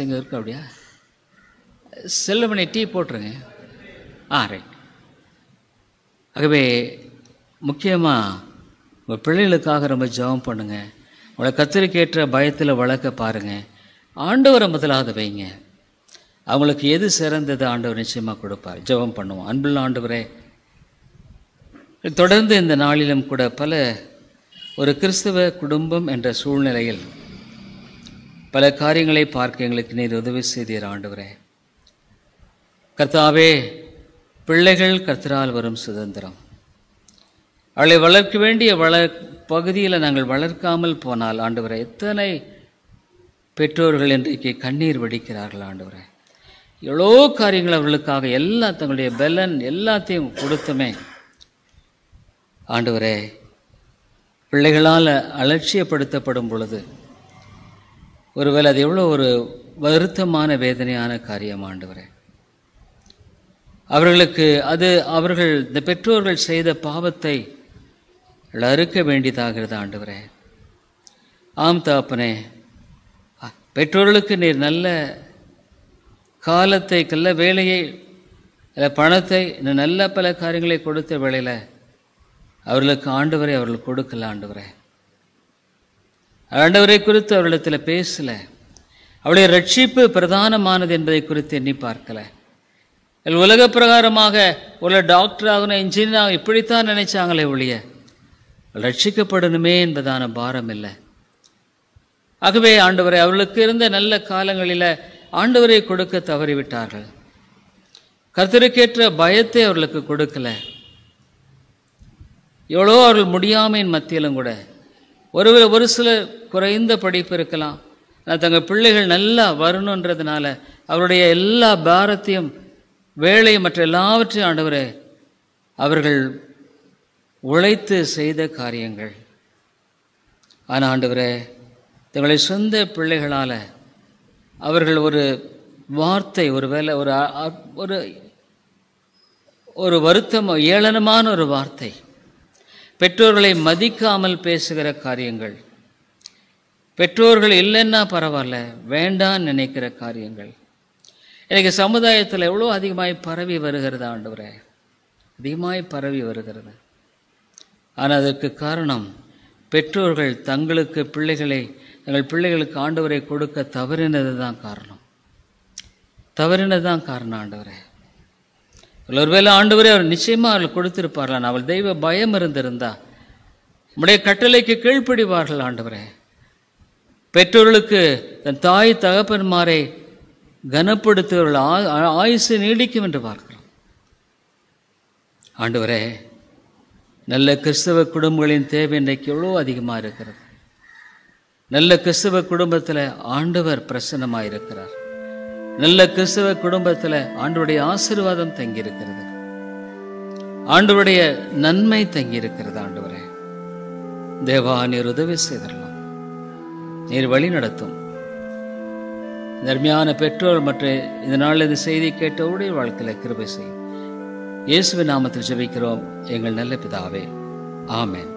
எங்கே இருக்கு? அப்படியா? செல்லமணி டீ போட்டுருங்க. ரைட். ஆகவே முக்கியமாக உங்கள் பிள்ளைகளுக்காக ரொம்ப ஜெபம் பண்ணுங்கள். உங்களை கர்த்தருக்கேற்ற பயத்தில் வளர்க்க பாருங்கள். ஆண்டவரை முதலாவது வைங்க. அவங்களுக்கு எது சிறந்தது ஆண்டவர் நிச்சயமாக கொடுப்பார். ஜெபம் பண்ணுவோம். அன்புள்ள ஆண்டவரே, தொடர்ந்து இந்த நாளிலும் கூட ஒரு கிறிஸ்தவ குடும்பம் என்ற சூழ்நிலையில் பல காரியங்களை பார்க்க எங்களுக்கு நீர் உதவி செய்தீர் ஆண்டவரே. கர்த்தாவே, பிள்ளைகள் கர்த்தரால் வரும் சுதந்திரம். அவளை வளர்க்க வேண்டிய பகுதியில் நாங்கள் வளர்க்காமல் போனால் ஆண்டவரே, எத்தனை பெற்றோர்கள் இன்றைக்கு கண்ணீர் வடிக்கிறார்கள் ஆண்டவரே. எவ்வளோ காரியங்கள் அவர்களுக்காக எல்லாம் தங்களுடைய பலன் எல்லாத்தையும் கொடுத்துமே ஆண்டவரே பிள்ளைகளால் அலட்சியப்படுத்தப்படும் பொழுது ஒருவேளை அது எவ்வளோ ஒரு வருத்தமான வேதனையான காரியம் ஆண்டவரே. அவர்களுக்கு அது அவர்கள் இந்த பெற்றோர்கள் செய்த பாவத்தை அறுக்க வேண்டியதாகிறது ஆண்டவரே. ஆம் தகப்பனே, பெற்றோர்களுக்கு நீர் நல்ல காலத்தை, நல்ல வேலையை, பணத்தை, நல்ல பல காரியங்களை கொடுத்த வேளையில் அவர்களுக்கு ஆண்டவரை அவர்கள் கொடுக்கல ஆண்டவரே. ஆண்டவரை குறித்து அவர்களிடத்தில் பேசலை. அவளுடைய ரட்சிப்பு பிரதானமானது என்பதை குறித்து எண்ணி பார்க்கலை. உலக பிரகாரமாக ஒரு டாக்டர் ஆகணும், இன்ஜினியர் ஆகணும் இப்படித்தான் நினைச்சாங்களே ஒழிய ரட்சிக்கப்படணுமே என்பதான பாரம் இல்லை. ஆகவே ஆண்டவரை அவர்களுக்கு இருந்த நல்ல காலங்களில் ஆண்டவரை கொடுக்க தவறிவிட்டார்கள். கர்த்தருக்கேற்ற பயத்தை அவர்களுக்கு கொடுக்கல. எவ்வளோ அவர்கள் முடியாமையின் மத்தியிலும் கூட ஒரு சில குறைந்த படிப்பு இருக்கலாம், தங்கள் பிள்ளைகள் நல்லா வரணுன்றதுனால அவருடைய எல்லா பாரத்தையும் வேலை மற்ற எல்லாவற்றையும் ஆண்டவரே அவர்கள் உழைத்து செய்த காரியங்கள். ஆனால் ஆண்டவரே தங்களுடைய சொந்த பிள்ளைகளால் அவர்கள் ஒரு வார்த்தை, ஒரு வேலை, ஒரு வருத்தம், ஏளனமான ஒரு வார்த்தை, பெற்றோர்களை மதிக்காமல் பேசுகிற காரியங்கள், பெற்றோர்கள் இல்லைன்னா பரவாயில்ல வேண்டான்னு நினைக்கிற காரியங்கள் எனக்கு சமுதாயத்தில் எவ்வளோ அதிகமாய் பரவி வருகிறது ஆண்டவரே, அதிகமாய் பரவி வருகிறது. ஆனால் அதற்கு காரணம் பெற்றோர்கள் தங்களுக்கு தங்கள் பிள்ளைகளுக்கு ஆண்டவரை கொடுக்க தவறினது தான் காரணம். ஆண்டவரே ஒருவேளை ஆண்டவரே அவர் நிச்சயமாக அவர்கள் கொடுத்திருப்பார்கள். அவள் தெய்வ பயம் இருந்திருந்தா நம்முடைய கட்டளைக்கு கீழ்ப்படிவார்கள் ஆண்டவரே. பெற்றோர்களுக்கு தன் தாய் தகப்பன்மாரை கனப்படுத்துவர்கள் ஆயுசு நீடிக்கும் என்று பார்க்கிறோம். ஆண்டவரே நல்ல கிறிஸ்தவ குடும்பங்களின் தேவை இன்றைக்கு எவ்வளோ அதிகமாக இருக்கிறது. நல்ல கிறிஸ்தவ குடும்பத்தில் ஆண்டவர் பிரசன்னமாக இருக்கிறார். நல்ல கிறிஸ்தவ குடும்பத்தில் ஆண்டவருடைய ஆசீர்வாதம் தங்கியிருக்கிறது, ஆண்டவருடைய நன்மை தங்கியிருக்கிறது. ஆண்டவரே தேவா நீர் உதவி செய்திடலாம், நீர் வழி நடத்தும். தர்மியான பெற்றோர் மற்ற இந்த நாளில் இந்த செய்தி கேட்டவுடைய வாழ்க்கையில் கிருபை செய்யும். இயேசுவின் நாமத்தில் ஜெபிக்கிறோம் எங்கள் நல்ல பிதாவே, ஆமென்.